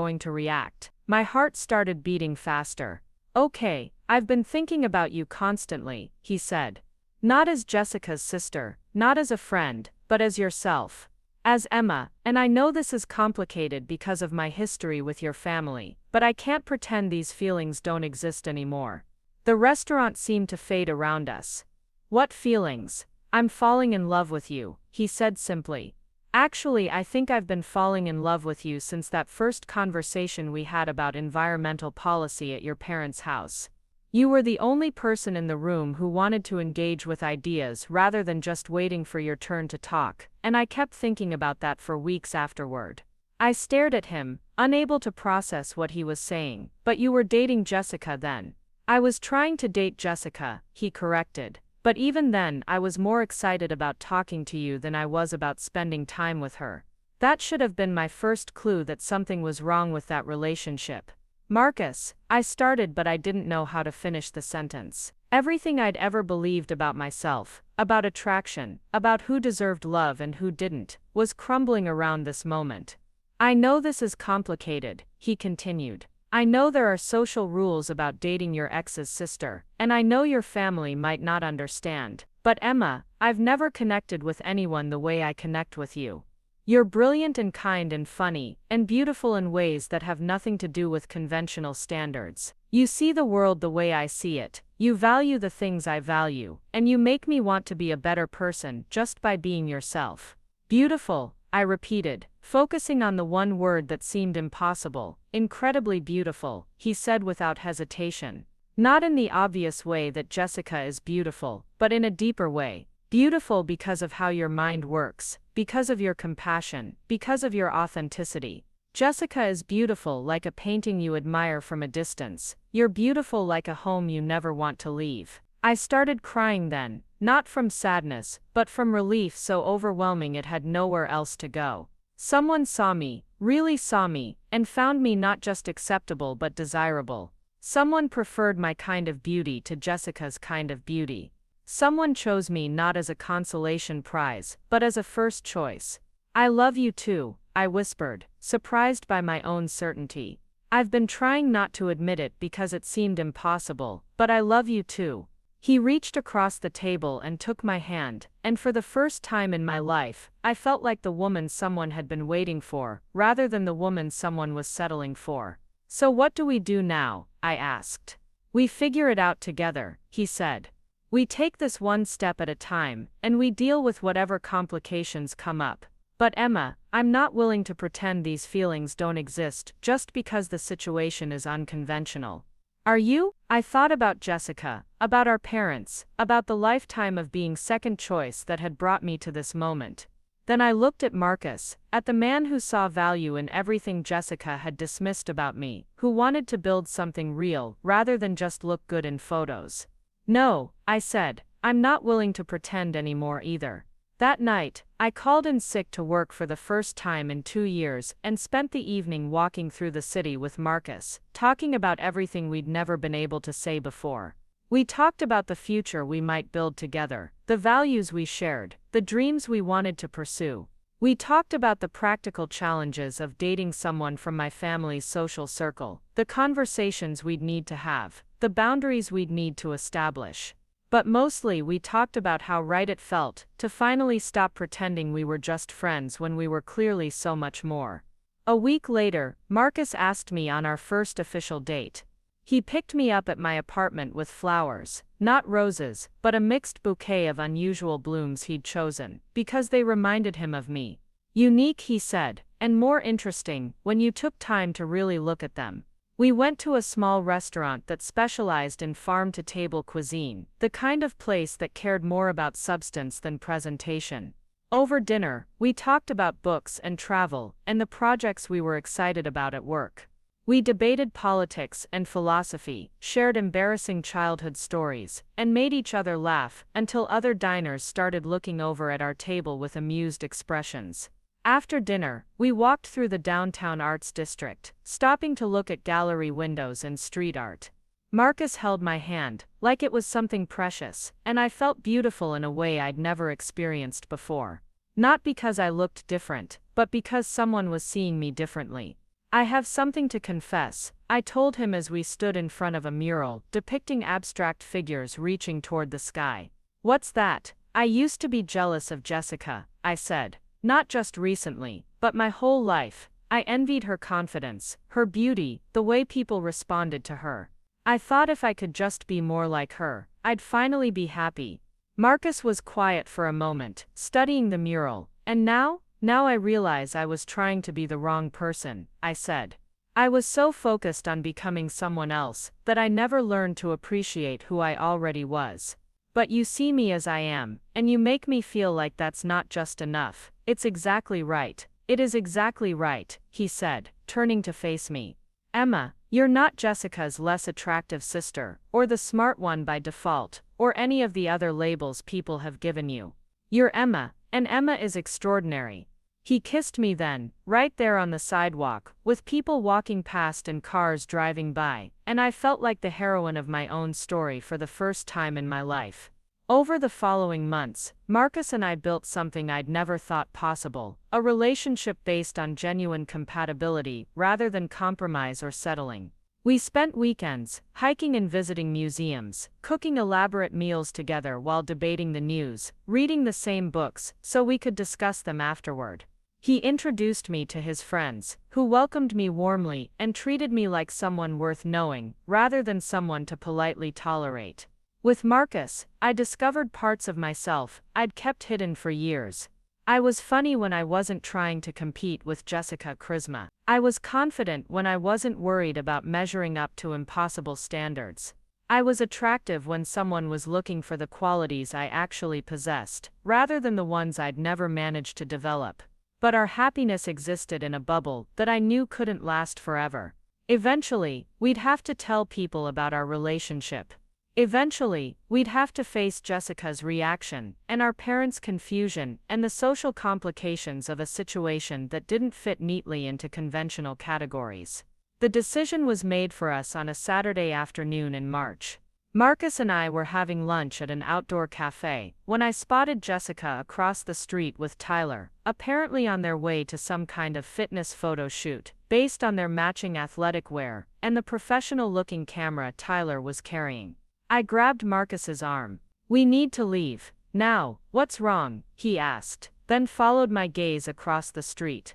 going to react." My heart started beating faster. "Okay, I've been thinking about you constantly," he said. "Not as Jessica's sister, not as a friend, but as yourself. As Emma, and I know this is complicated because of my history with your family, but I can't pretend these feelings don't exist anymore." The restaurant seemed to fade around us. "What feelings?" "I'm falling in love with you," he said simply. "Actually, I think I've been falling in love with you since that first conversation we had about environmental policy at your parents' house. You were the only person in the room who wanted to engage with ideas rather than just waiting for your turn to talk, and I kept thinking about that for weeks afterward." I stared at him, unable to process what he was saying. "But you were dating Jessica then." "I was trying to date Jessica," he corrected. "But even then I was more excited about talking to you than I was about spending time with her." That should have been my first clue that something was wrong with that relationship. "Marcus," I started, but I didn't know how to finish the sentence. Everything I'd ever believed about myself, about attraction, about who deserved love and who didn't, was crumbling around this moment. "I know this is complicated," he continued. "I know there are social rules about dating your ex's sister, and I know your family might not understand. But Emma, I've never connected with anyone the way I connect with you. You're brilliant and kind and funny, and beautiful in ways that have nothing to do with conventional standards. You see the world the way I see it, you value the things I value, and you make me want to be a better person just by being yourself." "Beautiful," I repeated, focusing on the one word that seemed impossible. "Incredibly beautiful," he said without hesitation. "Not in the obvious way that Jessica is beautiful, but in a deeper way. Beautiful because of how your mind works, because of your compassion, because of your authenticity. Jessica is beautiful like a painting you admire from a distance. You're beautiful like a home you never want to leave." I started crying then, not from sadness, but from relief so overwhelming it had nowhere else to go. Someone saw me, really saw me, and found me not just acceptable but desirable. Someone preferred my kind of beauty to Jessica's kind of beauty. Someone chose me not as a consolation prize, but as a first choice. "I love you too," I whispered, surprised by my own certainty. "I've been trying not to admit it because it seemed impossible, but I love you too." He reached across the table and took my hand, and for the first time in my life, I felt like the woman someone had been waiting for, rather than the woman someone was settling for. "So what do we do now?" I asked. "We figure it out together," he said. "We take this one step at a time, and we deal with whatever complications come up. But Emma, I'm not willing to pretend these feelings don't exist just because the situation is unconventional." "Are you?" I thought about Jessica, about our parents, about the lifetime of being second choice that had brought me to this moment. Then I looked at Marcus, at the man who saw value in everything Jessica had dismissed about me, who wanted to build something real rather than just look good in photos. "No," I said, "I'm not willing to pretend anymore either." That night, I called in sick to work for the first time in 2 years and spent the evening walking through the city with Marcus, talking about everything we'd never been able to say before. We talked about the future we might build together, the values we shared, the dreams we wanted to pursue. We talked about the practical challenges of dating someone from my family's social circle, the conversations we'd need to have, the boundaries we'd need to establish. But mostly we talked about how right it felt to finally stop pretending we were just friends when we were clearly so much more. A week later, Marcus asked me on our first official date. He picked me up at my apartment with flowers, not roses, but a mixed bouquet of unusual blooms he'd chosen, because they reminded him of me. Unique, he said, and more interesting when you took time to really look at them. We went to a small restaurant that specialized in farm-to-table cuisine, the kind of place that cared more about substance than presentation. Over dinner, we talked about books and travel, and the projects we were excited about at work. We debated politics and philosophy, shared embarrassing childhood stories, and made each other laugh until other diners started looking over at our table with amused expressions. After dinner, we walked through the downtown arts district, stopping to look at gallery windows and street art. Marcus held my hand, like it was something precious, and I felt beautiful in a way I'd never experienced before. Not because I looked different, but because someone was seeing me differently. I have something to confess, I told him as we stood in front of a mural depicting abstract figures reaching toward the sky. What's that? I used to be jealous of Jessica, I said. Not just recently, but my whole life. I envied her confidence, her beauty, the way people responded to her. I thought if I could just be more like her, I'd finally be happy. Marcus was quiet for a moment, studying the mural, and now I realize I was trying to be the wrong person, I said. I was so focused on becoming someone else that I never learned to appreciate who I already was. But you see me as I am, and you make me feel like that's not just enough. It's exactly right. It is exactly right, he said, turning to face me. Emma, you're not Jessica's less attractive sister, or the smart one by default, or any of the other labels people have given you. You're Emma, and Emma is extraordinary. He kissed me then, right there on the sidewalk, with people walking past and cars driving by, and I felt like the heroine of my own story for the first time in my life. Over the following months, Marcus and I built something I'd never thought possible, a relationship based on genuine compatibility rather than compromise or settling. We spent weekends, hiking and visiting museums, cooking elaborate meals together while debating the news, reading the same books, so we could discuss them afterward. He introduced me to his friends, who welcomed me warmly and treated me like someone worth knowing, rather than someone to politely tolerate. With Marcus, I discovered parts of myself I'd kept hidden for years. I was funny when I wasn't trying to compete with Jessica Charisma. I was confident when I wasn't worried about measuring up to impossible standards. I was attractive when someone was looking for the qualities I actually possessed, rather than the ones I'd never managed to develop. But our happiness existed in a bubble that I knew couldn't last forever. Eventually, we'd have to tell people about our relationship. Eventually, we'd have to face Jessica's reaction, and our parents' confusion, and the social complications of a situation that didn't fit neatly into conventional categories. The decision was made for us on a Saturday afternoon in March. Marcus and I were having lunch at an outdoor cafe when I spotted Jessica across the street with Tyler, apparently on their way to some kind of fitness photo shoot, based on their matching athletic wear, and the professional-looking camera Tyler was carrying. I grabbed Marcus's arm. "We need to leave. Now, what's wrong?" he asked, then followed my gaze across the street.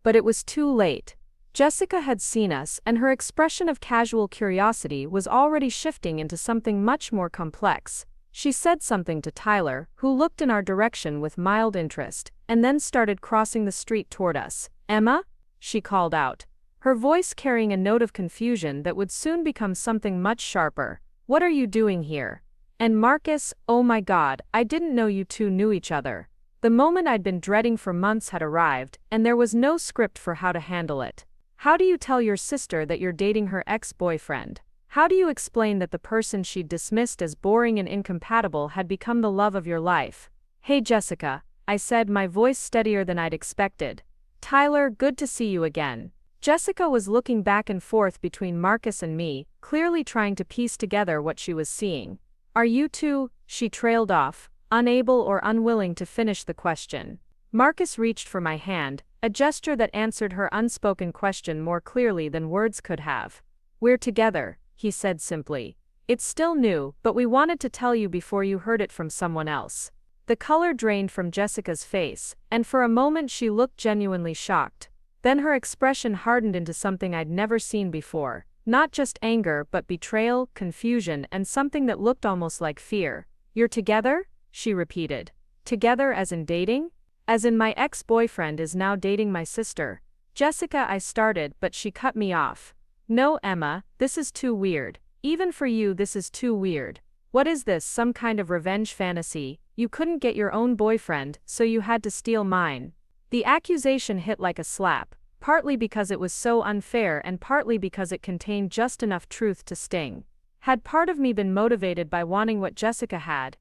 But it was too late. Jessica had seen us, and her expression of casual curiosity was already shifting into something much more complex. She said something to Tyler, who looked in our direction with mild interest, and then started crossing the street toward us. "Emma?" she called out, her voice carrying a note of confusion that would soon become something much sharper. "What are you doing here?" And Marcus, oh my God, I didn't know you two knew each other. The moment I'd been dreading for months had arrived, and there was no script for how to handle it. How do you tell your sister that you're dating her ex-boyfriend? How do you explain that the person she'd dismissed as boring and incompatible had become the love of your life? "Hey Jessica, I said, my voice steadier than I'd expected. Tyler, good to see you again. Jessica was looking back and forth between Marcus and me, clearly trying to piece together what she was seeing. Are you two? She trailed off, unable or unwilling to finish the question. Marcus reached for my hand, a gesture that answered her unspoken question more clearly than words could have. We're together, he said simply. It's still new, but we wanted to tell you before you heard it from someone else. The color drained from Jessica's face, and for a moment she looked genuinely shocked. Then her expression hardened into something I'd never seen before, not just anger but betrayal, confusion, and something that looked almost like fear. You're together? She repeated. Together as in dating? As in my ex-boyfriend is now dating my sister. Jessica, I started, but she cut me off. No, Emma, this is too weird. Even for you, this is too weird. What is this, some kind of revenge fantasy? You couldn't get your own boyfriend, so you had to steal mine. The accusation hit like a slap, partly because it was so unfair and partly because it contained just enough truth to sting. Had part of me been motivated by wanting what Jessica had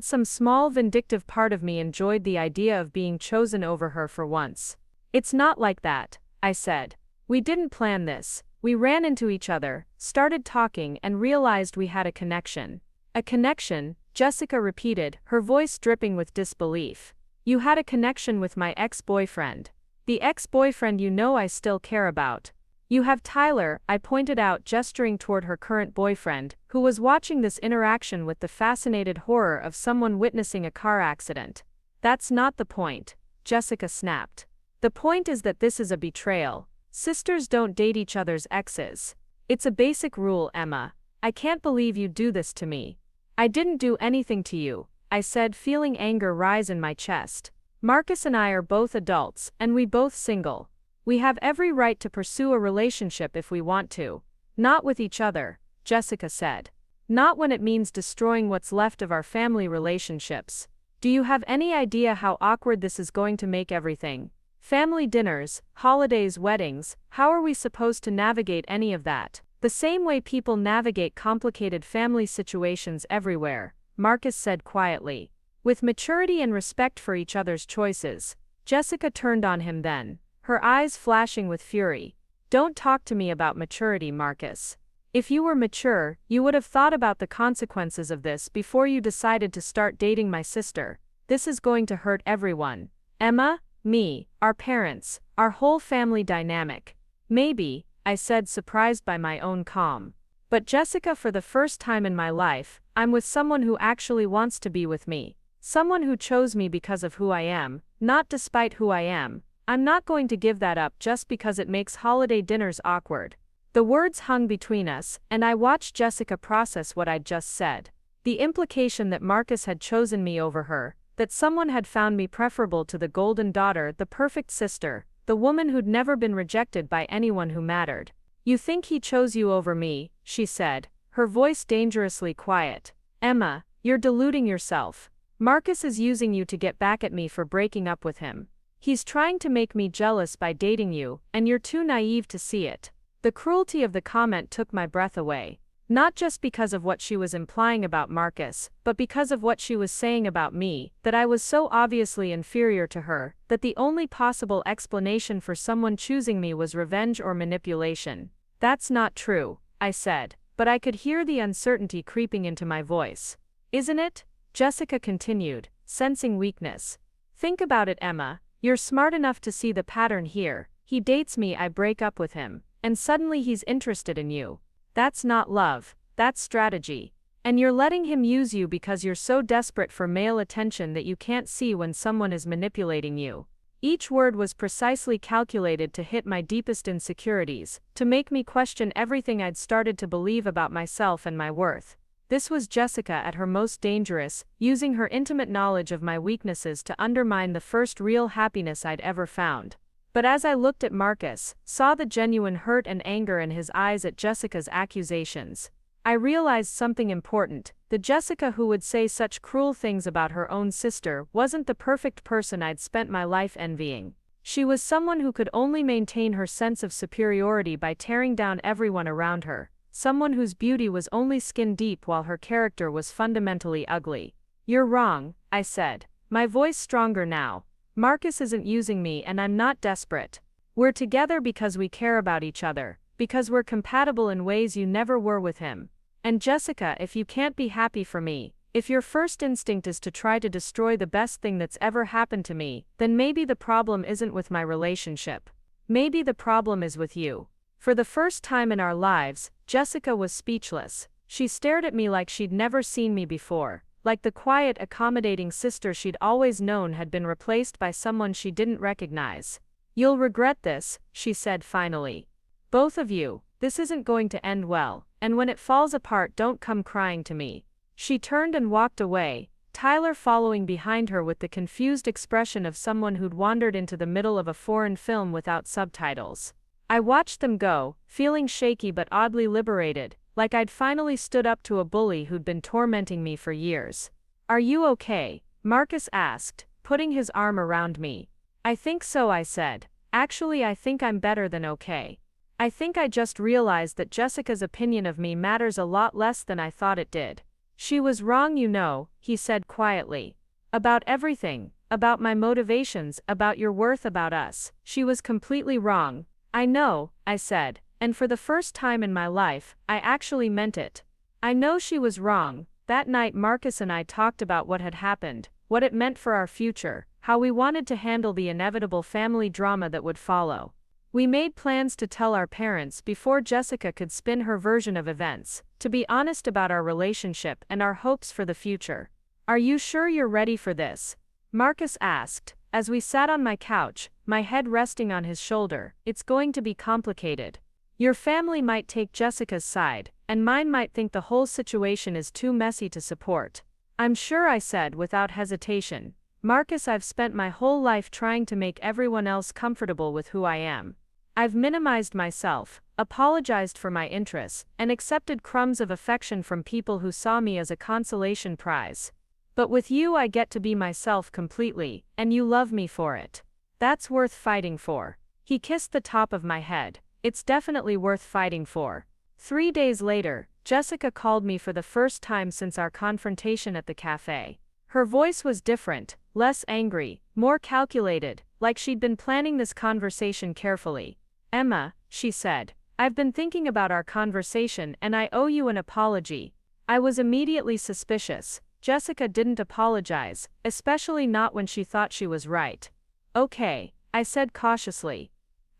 some small vindictive part of me enjoyed the idea of being chosen over her for once. It's not like that, I said. We didn't plan this. We ran into each other, started talking, and realized we had a connection. A connection, Jessica repeated, her voice dripping with disbelief. You had a connection with my ex-boyfriend. The ex-boyfriend you know I still care about. You have Tyler, I pointed out, gesturing toward her current boyfriend, who was watching this interaction with the fascinated horror of someone witnessing a car accident. That's not the point, Jessica snapped. The point is that this is a betrayal. Sisters don't date each other's exes. It's a basic rule, Emma. I can't believe you do this to me. I didn't do anything to you, I said, feeling anger rise in my chest. Marcus and I are both adults, and we both single. We have every right to pursue a relationship if we want to. Not with each other, Jessica said. Not when it means destroying what's left of our family relationships. Do you have any idea how awkward this is going to make everything? Family dinners, holidays, weddings, how are we supposed to navigate any of that? The same way people navigate complicated family situations everywhere, Marcus said quietly. With maturity and respect for each other's choices. Jessica turned on him then, her eyes flashing with fury. Don't talk to me about maturity, Marcus. If you were mature, you would have thought about the consequences of this before you decided to start dating my sister. This is going to hurt everyone. Emma, me, our parents, our whole family dynamic. Maybe, I said, surprised by my own calm. But Jessica, for the first time in my life, I'm with someone who actually wants to be with me. Someone who chose me because of who I am, not despite who I am. I'm not going to give that up just because it makes holiday dinners awkward. The words hung between us, and I watched Jessica process what I'd just said. The implication that Marcus had chosen me over her, that someone had found me preferable to the golden daughter, the perfect sister, the woman who'd never been rejected by anyone who mattered. You think he chose you over me, she said, her voice dangerously quiet. Emma, you're deluding yourself. Marcus is using you to get back at me for breaking up with him. He's trying to make me jealous by dating you, and you're too naive to see it. The cruelty of the comment took my breath away. Not just because of what she was implying about Marcus, but because of what she was saying about me, that I was so obviously inferior to her, that the only possible explanation for someone choosing me was revenge or manipulation. That's not true, I said, but I could hear the uncertainty creeping into my voice. Isn't it? Jessica continued, sensing weakness. Think about it, Emma. You're smart enough to see the pattern here. He dates me, I break up with him, and suddenly he's interested in you. That's not love, that's strategy. And you're letting him use you because you're so desperate for male attention that you can't see when someone is manipulating you. Each word was precisely calculated to hit my deepest insecurities, to make me question everything I'd started to believe about myself and my worth. This was Jessica at her most dangerous, using her intimate knowledge of my weaknesses to undermine the first real happiness I'd ever found. But as I looked at Marcus, saw the genuine hurt and anger in his eyes at Jessica's accusations, I realized something important. The Jessica who would say such cruel things about her own sister wasn't the perfect person I'd spent my life envying. She was someone who could only maintain her sense of superiority by tearing down everyone around her, someone whose beauty was only skin deep while her character was fundamentally ugly. You're wrong, I said. my voice stronger now. Marcus isn't using me and I'm not desperate. We're together because we care about each other, because we're compatible in ways you never were with him. And Jessica, if you can't be happy for me, if your first instinct is to try to destroy the best thing that's ever happened to me, then maybe the problem isn't with my relationship. Maybe the problem is with you. For the first time in our lives, Jessica was speechless. She stared at me like she'd never seen me before, like the quiet, accommodating sister she'd always known had been replaced by someone she didn't recognize. You'll regret this, she said finally. Both of you, this isn't going to end well, and when it falls apart, don't come crying to me. She turned and walked away, Tyler following behind her with the confused expression of someone who'd wandered into the middle of a foreign film without subtitles. I watched them go, feeling shaky but oddly liberated, like I'd finally stood up to a bully who'd been tormenting me for years. Are you okay? Marcus asked, putting his arm around me. I think so, I said. Actually, I think I'm better than okay. I think I just realized that Jessica's opinion of me matters a lot less than I thought it did. She was wrong, you know, he said quietly. About everything, about my motivations, about your worth, about us. She was completely wrong. I know, I said, and for the first time in my life, I actually meant it. I know she was wrong. That night Marcus and I talked about what had happened, what it meant for our future, how we wanted to handle the inevitable family drama that would follow. We made plans to tell our parents before Jessica could spin her version of events, to be honest about our relationship and our hopes for the future. Are you sure you're ready for this? Marcus asked, as we sat on my couch, my head resting on his shoulder. It's going to be complicated. Your family might take Jessica's side, and mine might think the whole situation is too messy to support. I'm sure, I said without hesitation. Marcus, I've spent my whole life trying to make everyone else comfortable with who I am. I've minimized myself, apologized for my interests, and accepted crumbs of affection from people who saw me as a consolation prize. But with you I get to be myself completely, and you love me for it. That's worth fighting for. He kissed the top of my head. It's definitely worth fighting for. 3 days later, Jessica called me for the first time since our confrontation at the cafe. Her voice was different, less angry, more calculated, like she'd been planning this conversation carefully. Emma, she said, I've been thinking about our conversation and I owe you an apology. I was immediately suspicious. Jessica didn't apologize, especially not when she thought she was right. Okay, I said cautiously.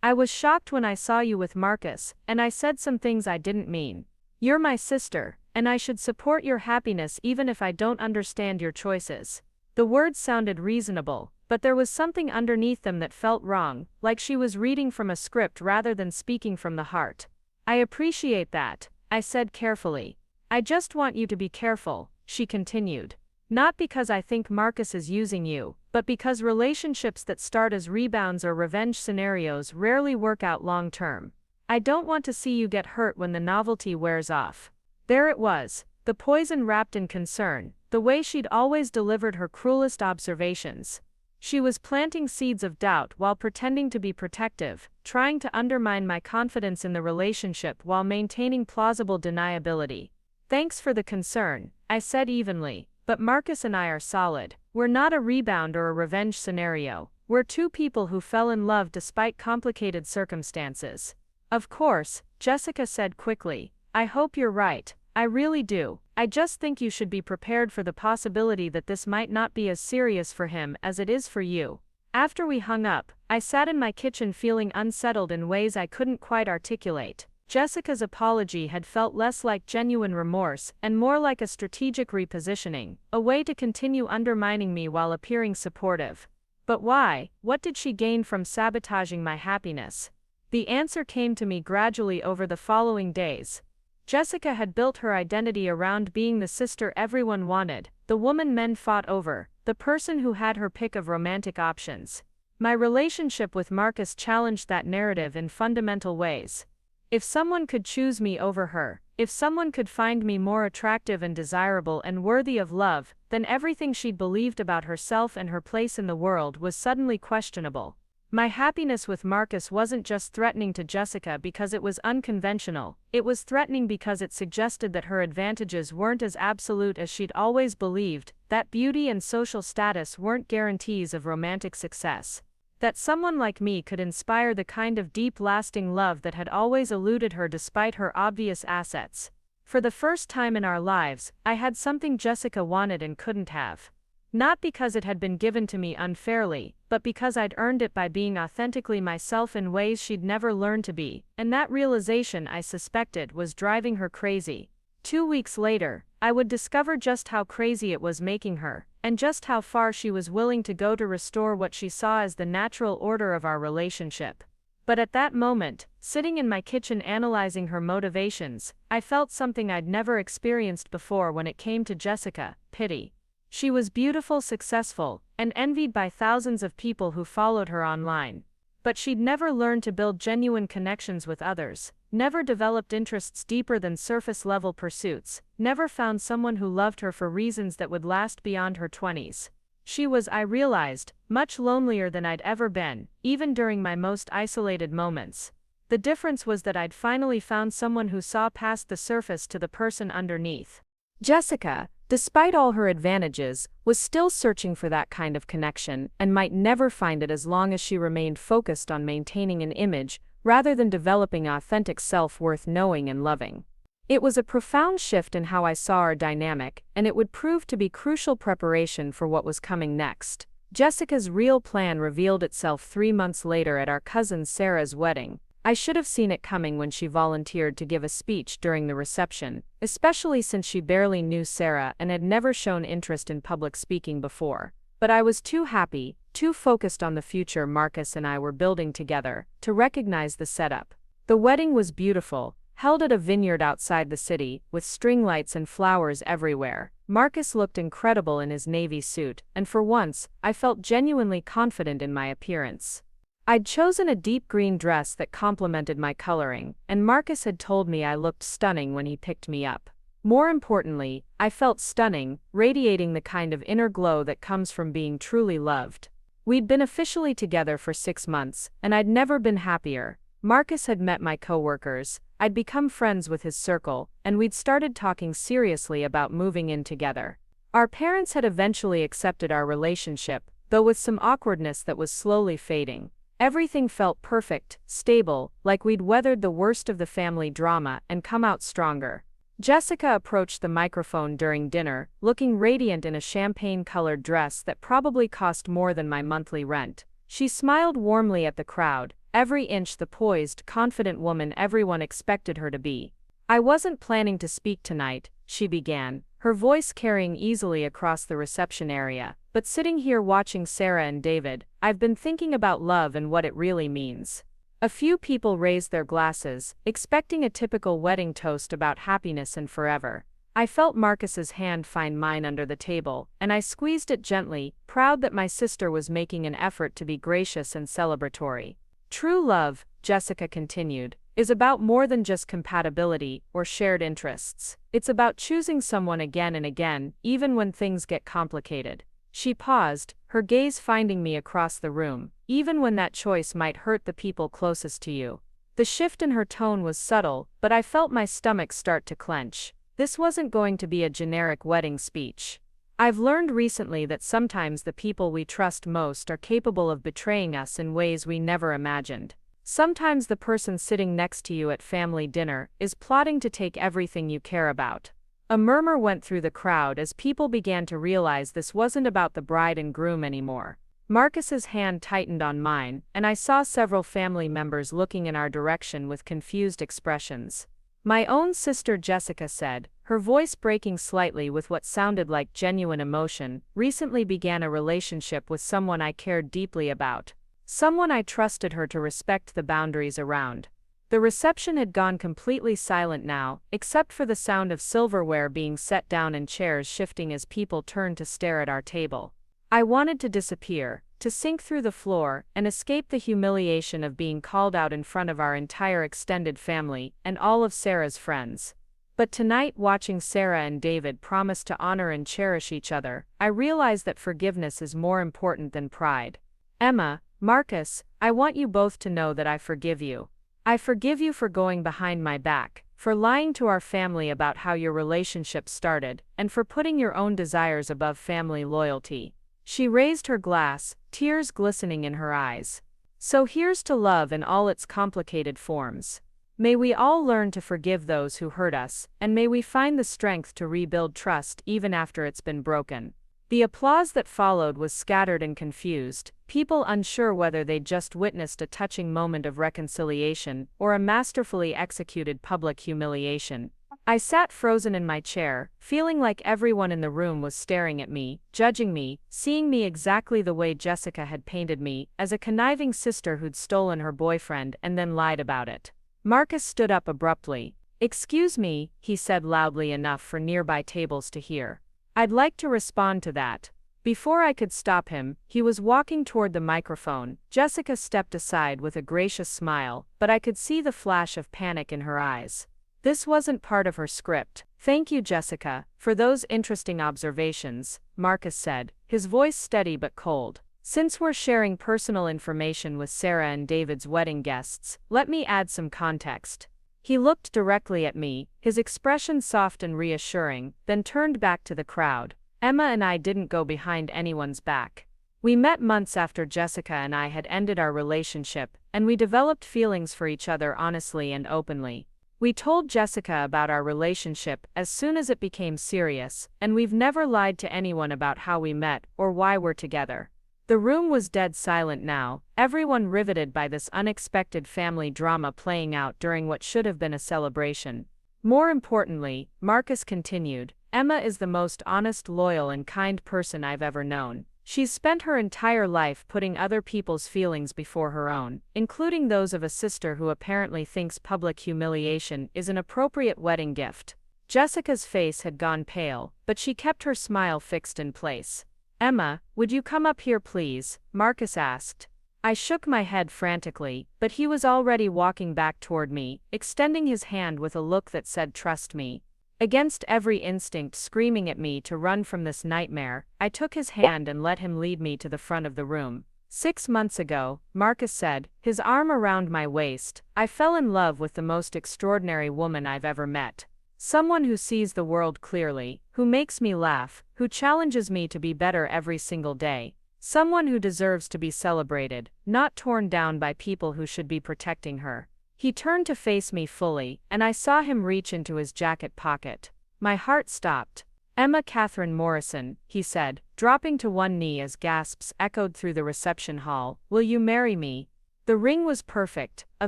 I was shocked when I saw you with Marcus, and I said some things I didn't mean. You're my sister, and I should support your happiness even if I don't understand your choices. The words sounded reasonable, but there was something underneath them that felt wrong, like she was reading from a script rather than speaking from the heart. I appreciate that, I said carefully. I just want you to be careful, she continued. Not because I think Marcus is using you, but because relationships that start as rebounds or revenge scenarios rarely work out long term. I don't want to see you get hurt when the novelty wears off. There it was, the poison wrapped in concern, the way she'd always delivered her cruelest observations. She was planting seeds of doubt while pretending to be protective, trying to undermine my confidence in the relationship while maintaining plausible deniability. Thanks for the concern, I said evenly, but Marcus and I are solid. We're not a rebound or a revenge scenario. We're two people who fell in love despite complicated circumstances. Of course, Jessica said quickly. I hope you're right. I really do. I just think you should be prepared for the possibility that this might not be as serious for him as it is for you. After we hung up, I sat in my kitchen feeling unsettled in ways I couldn't quite articulate. Jessica's apology had felt less like genuine remorse and more like a strategic repositioning, a way to continue undermining me while appearing supportive. But why? What did she gain from sabotaging my happiness? The answer came to me gradually over the following days. Jessica had built her identity around being the sister everyone wanted, the woman men fought over, the person who had her pick of romantic options. My relationship with Marcus challenged that narrative in fundamental ways. If someone could choose me over her, if someone could find me more attractive and desirable and worthy of love, then everything she'd believed about herself and her place in the world was suddenly questionable. My happiness with Marcus wasn't just threatening to Jessica because it was unconventional, it was threatening because it suggested that her advantages weren't as absolute as she'd always believed, that beauty and social status weren't guarantees of romantic success. That someone like me could inspire the kind of deep, lasting love that had always eluded her despite her obvious assets. For the first time in our lives, I had something Jessica wanted and couldn't have. Not because it had been given to me unfairly, but because I'd earned it by being authentically myself in ways she'd never learned to be, and that realization, I suspected, was driving her crazy. 2 weeks later, I would discover just how crazy it was making her, and just how far she was willing to go to restore what she saw as the natural order of our relationship. But at that moment, sitting in my kitchen analyzing her motivations, I felt something I'd never experienced before when it came to Jessica: pity. She was beautiful, successful, and envied by thousands of people who followed her online. But she'd never learned to build genuine connections with others, never developed interests deeper than surface-level pursuits, never found someone who loved her for reasons that would last beyond her 20s. She was, I realized, much lonelier than I'd ever been, even during my most isolated moments. The difference was that I'd finally found someone who saw past the surface to the person underneath. Jessica, despite all her advantages, was still searching for that kind of connection and might never find it as long as she remained focused on maintaining an image rather than developing authentic self worth knowing and loving. It was a profound shift in how I saw our dynamic, and it would prove to be crucial preparation for what was coming next. Jessica's real plan revealed itself 3 months later at our cousin Sarah's wedding. I should have seen it coming when she volunteered to give a speech during the reception, especially since she barely knew Sarah and had never shown interest in public speaking before. But I was too happy, too focused on the future Marcus and I were building together, to recognize the setup. The wedding was beautiful, held at a vineyard outside the city, with string lights and flowers everywhere. Marcus looked incredible in his navy suit, and for once, I felt genuinely confident in my appearance. I'd chosen a deep green dress that complemented my coloring, and Marcus had told me I looked stunning when he picked me up. More importantly, I felt stunning, radiating the kind of inner glow that comes from being truly loved. We'd been officially together for 6 months, and I'd never been happier. Marcus had met my coworkers, I'd become friends with his circle, and we'd started talking seriously about moving in together. Our parents had eventually accepted our relationship, though with some awkwardness that was slowly fading. Everything felt perfect, stable, like we'd weathered the worst of the family drama and come out stronger. Jessica approached the microphone during dinner, looking radiant in a champagne-colored dress that probably cost more than my monthly rent. She smiled warmly at the crowd, every inch the poised, confident woman everyone expected her to be. "I wasn't planning to speak tonight," she began, her voice carrying easily across the reception area. "But sitting here watching Sarah and David, I've been thinking about love and what it really means." A few people raised their glasses, expecting a typical wedding toast about happiness and forever. I felt Marcus's hand find mine under the table, and I squeezed it gently, proud that my sister was making an effort to be gracious and celebratory. "True love," Jessica continued, "is about more than just compatibility or shared interests. It's about choosing someone again and again, even when things get complicated." She paused, her gaze finding me across the room, "even when that choice might hurt the people closest to you." The shift in her tone was subtle, but I felt my stomach start to clench. This wasn't going to be a generic wedding speech. I've learned recently that sometimes the people we trust most are capable of betraying us in ways we never imagined. Sometimes the person sitting next to you at family dinner is plotting to take everything you care about. A murmur went through the crowd as people began to realize this wasn't about the bride and groom anymore. Marcus's hand tightened on mine, and I saw several family members looking in our direction with confused expressions. My own sister Jessica said, her voice breaking slightly with what sounded like genuine emotion, "recently began a relationship with someone I cared deeply about. Someone I trusted her to respect the boundaries around." The reception had gone completely silent now, except for the sound of silverware being set down and chairs shifting as people turned to stare at our table. I wanted to disappear, to sink through the floor, and escape the humiliation of being called out in front of our entire extended family and all of Sarah's friends. But tonight, watching Sarah and David promise to honor and cherish each other, I realized that forgiveness is more important than pride. "Emma," Marcus, I want you both to know that I forgive you. I forgive you for going behind my back, for lying to our family about how your relationship started, and for putting your own desires above family loyalty." She raised her glass, tears glistening in her eyes. "So here's to love in all its complicated forms. May we all learn to forgive those who hurt us, and may we find the strength to rebuild trust even after it's been broken." The applause that followed was scattered and confused, people unsure whether they'd just witnessed a touching moment of reconciliation or a masterfully executed public humiliation. I sat frozen in my chair, feeling like everyone in the room was staring at me, judging me, seeing me exactly the way Jessica had painted me, as a conniving sister who'd stolen her boyfriend and then lied about it. Marcus stood up abruptly. "Excuse me," he said loudly enough for nearby tables to hear. "I'd like to respond to that." Before I could stop him, he was walking toward the microphone. Jessica stepped aside with a gracious smile, but I could see the flash of panic in her eyes. This wasn't part of her script. "Thank you, Jessica, for those interesting observations," Marcus said, his voice steady but cold. "Since we're sharing personal information with Sarah and David's wedding guests, let me add some context." He looked directly at me, his expression soft and reassuring, then turned back to the crowd. "Emma and I didn't go behind anyone's back. We met months after Jessica and I had ended our relationship, and we developed feelings for each other honestly and openly. We told Jessica about our relationship as soon as it became serious, and we've never lied to anyone about how we met or why we're together." The room was dead silent now, everyone riveted by this unexpected family drama playing out during what should have been a celebration. "More importantly," Marcus continued, "Emma is the most honest, loyal, and kind person I've ever known. She's spent her entire life putting other people's feelings before her own, including those of a sister who apparently thinks public humiliation is an appropriate wedding gift." Jessica's face had gone pale, but she kept her smile fixed in place. "Emma, would you come up here please?" Marcus asked. I shook my head frantically, but he was already walking back toward me, extending his hand with a look that said "trust me." Against every instinct screaming at me to run from this nightmare, I took his hand and let him lead me to the front of the room. "6 months ago," Marcus said, his arm around my waist, "I fell in love with the most extraordinary woman I've ever met. Someone who sees the world clearly, who makes me laugh, who challenges me to be better every single day. Someone who deserves to be celebrated, not torn down by people who should be protecting her." He turned to face me fully, and I saw him reach into his jacket pocket. My heart stopped. "Emma Catherine Morrison," he said, dropping to one knee as gasps echoed through the reception hall, "will you marry me?" The ring was perfect, a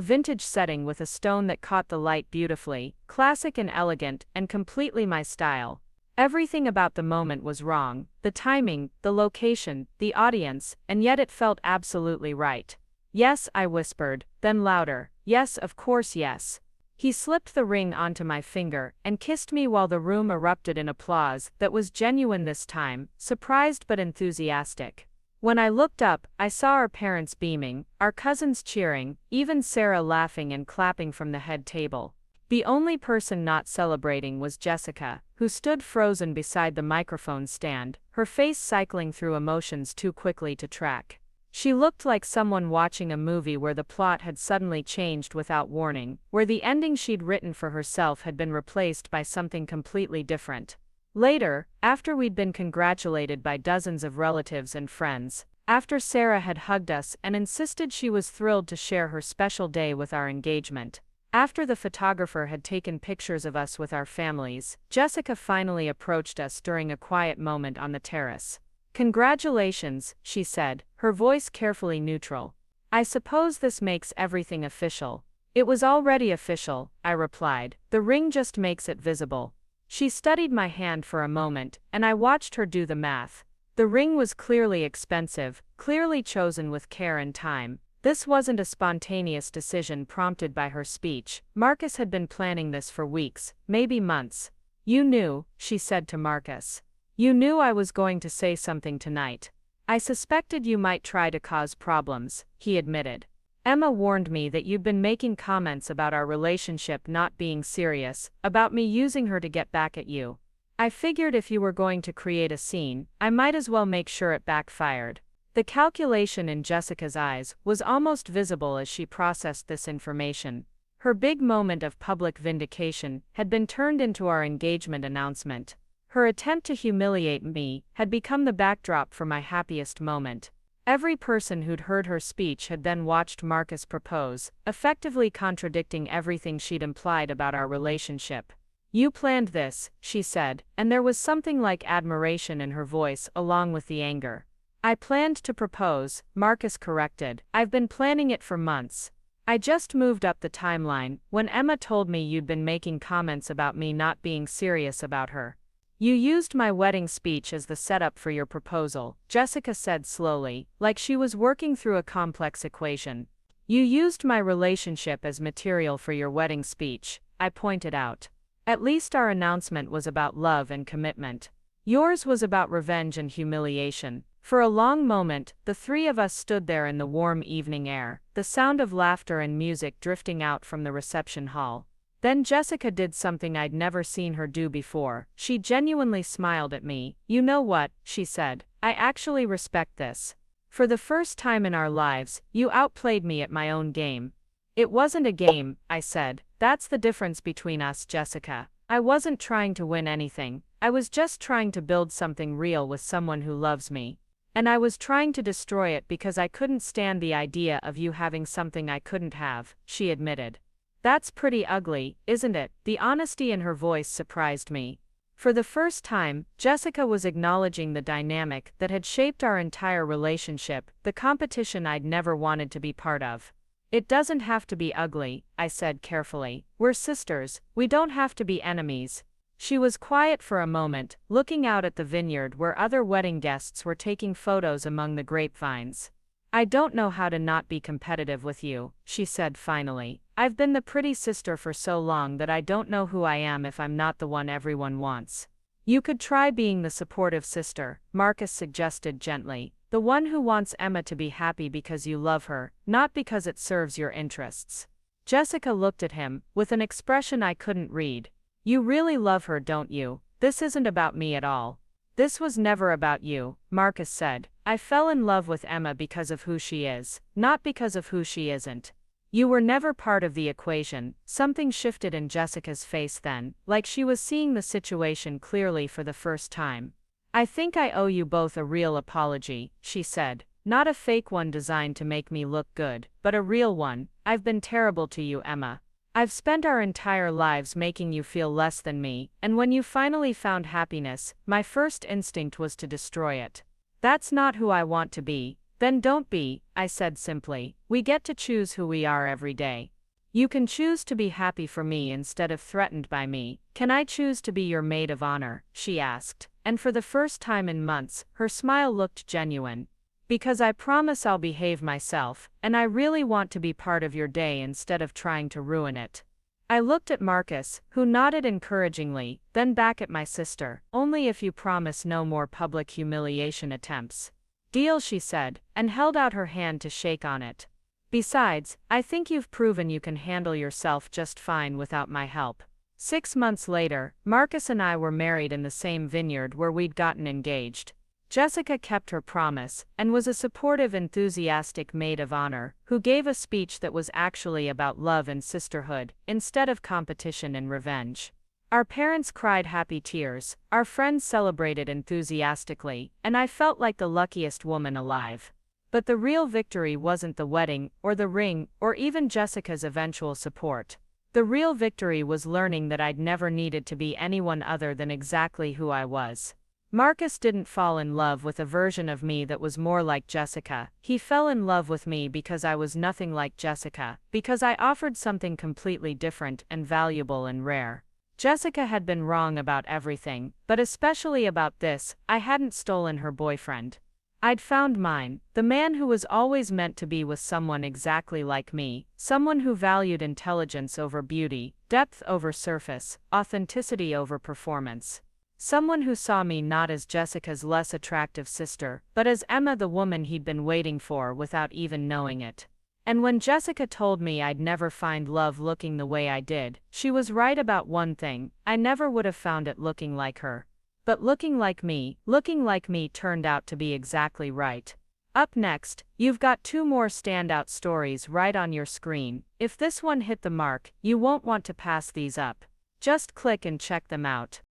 vintage setting with a stone that caught the light beautifully, classic and elegant, and completely my style. Everything about the moment was wrong, the timing, the location, the audience, and yet it felt absolutely right. "Yes," I whispered, then louder, "Yes, of course yes." He slipped the ring onto my finger and kissed me while the room erupted in applause that was genuine this time, surprised but enthusiastic. When I looked up, I saw our parents beaming, our cousins cheering, even Sarah laughing and clapping from the head table. The only person not celebrating was Jessica, who stood frozen beside the microphone stand, her face cycling through emotions too quickly to track. She looked like someone watching a movie where the plot had suddenly changed without warning, where the ending she'd written for herself had been replaced by something completely different. Later, after we'd been congratulated by dozens of relatives and friends, after Sarah had hugged us and insisted she was thrilled to share her special day with our engagement, after the photographer had taken pictures of us with our families, Jessica finally approached us during a quiet moment on the terrace. "Congratulations," she said, her voice carefully neutral. "I suppose this makes everything official." "It was already official," I replied. "The ring just makes it visible." She studied my hand for a moment, and I watched her do the math. The ring was clearly expensive, clearly chosen with care and time. This wasn't a spontaneous decision prompted by her speech. Marcus had been planning this for weeks, maybe months. "You knew," she said to Marcus. "You knew I was going to say something tonight." "I suspected you might try to cause problems," he admitted. "Emma warned me that you'd been making comments about our relationship not being serious, about me using her to get back at you. I figured if you were going to create a scene, I might as well make sure it backfired." The calculation in Jessica's eyes was almost visible as she processed this information. Her big moment of public vindication had been turned into our engagement announcement. Her attempt to humiliate me had become the backdrop for my happiest moment. Every person who'd heard her speech had then watched Marcus propose, effectively contradicting everything she'd implied about our relationship. "You planned this," she said, and there was something like admiration in her voice along with the anger. "I planned to propose," Marcus corrected. "I've been planning it for months. I just moved up the timeline when Emma told me you'd been making comments about me not being serious about her. You used my wedding speech as the setup for your proposal," Jessica said slowly, like she was working through a complex equation. "You used my relationship as material for your wedding speech," I pointed out. "At least our announcement was about love and commitment. Yours was about revenge and humiliation." For a long moment, the three of us stood there in the warm evening air, the sound of laughter and music drifting out from the reception hall. Then Jessica did something I'd never seen her do before. She genuinely smiled at me. "You know what," she said, "I actually respect this. For the first time in our lives, you outplayed me at my own game." "It wasn't a game," I said. "That's the difference between us, Jessica. I wasn't trying to win anything. I was just trying to build something real with someone who loves me. And I was trying to destroy it because I couldn't stand the idea of you having something I couldn't have," she admitted. "That's pretty ugly, isn't it?" The honesty in her voice surprised me. For the first time, Jessica was acknowledging the dynamic that had shaped our entire relationship, the competition I'd never wanted to be part of. "It doesn't have to be ugly," I said carefully. "We're sisters, we don't have to be enemies." She was quiet for a moment, looking out at the vineyard where other wedding guests were taking photos among the grapevines. "I don't know how to not be competitive with you," she said finally. "I've been the pretty sister for so long that I don't know who I am if I'm not the one everyone wants." "You could try being the supportive sister," Marcus suggested gently. "The one who wants Emma to be happy because you love her, not because it serves your interests." Jessica looked at him, with an expression I couldn't read. "You really love her, don't you? This isn't about me at all." "This was never about you," Marcus said. "I fell in love with Emma because of who she is, not because of who she isn't. You were never part of the equation." Something shifted in Jessica's face then, like she was seeing the situation clearly for the first time. "I think I owe you both a real apology," she said. "Not a fake one designed to make me look good, but a real one. I've been terrible to you, Emma. I've spent our entire lives making you feel less than me, and when you finally found happiness, my first instinct was to destroy it. That's not who I want to be." "Then don't be," I said simply. "We get to choose who we are every day. You can choose to be happy for me instead of threatened by me." "Can I choose to be your maid of honor?" she asked, and for the first time in months, her smile looked genuine. "Because I promise I'll behave myself, and I really want to be part of your day instead of trying to ruin it." I looked at Marcus, who nodded encouragingly, then back at my sister. "Only if you promise no more public humiliation attempts." "Deal," she said, and held out her hand to shake on it. "Besides, I think you've proven you can handle yourself just fine without my help." 6 months later, Marcus and I were married in the same vineyard where we'd gotten engaged. Jessica kept her promise, and was a supportive, enthusiastic maid of honor, who gave a speech that was actually about love and sisterhood, instead of competition and revenge. Our parents cried happy tears, our friends celebrated enthusiastically, and I felt like the luckiest woman alive. But the real victory wasn't the wedding, or the ring, or even Jessica's eventual support. The real victory was learning that I'd never needed to be anyone other than exactly who I was. Marcus didn't fall in love with a version of me that was more like Jessica. He fell in love with me because I was nothing like Jessica, because I offered something completely different and valuable and rare. Jessica had been wrong about everything, but especially about this. I hadn't stolen her boyfriend. I'd found mine, the man who was always meant to be with someone exactly like me, someone who valued intelligence over beauty, depth over surface, authenticity over performance. Someone who saw me not as Jessica's less attractive sister, but as Emma, the woman he'd been waiting for without even knowing it. And when Jessica told me I'd never find love looking the way I did, she was right about one thing: I never would have found it looking like her. But looking like me turned out to be exactly right. Up next, you've got 2 more standout stories right on your screen. If this one hit the mark, you won't want to pass these up. Just click and check them out.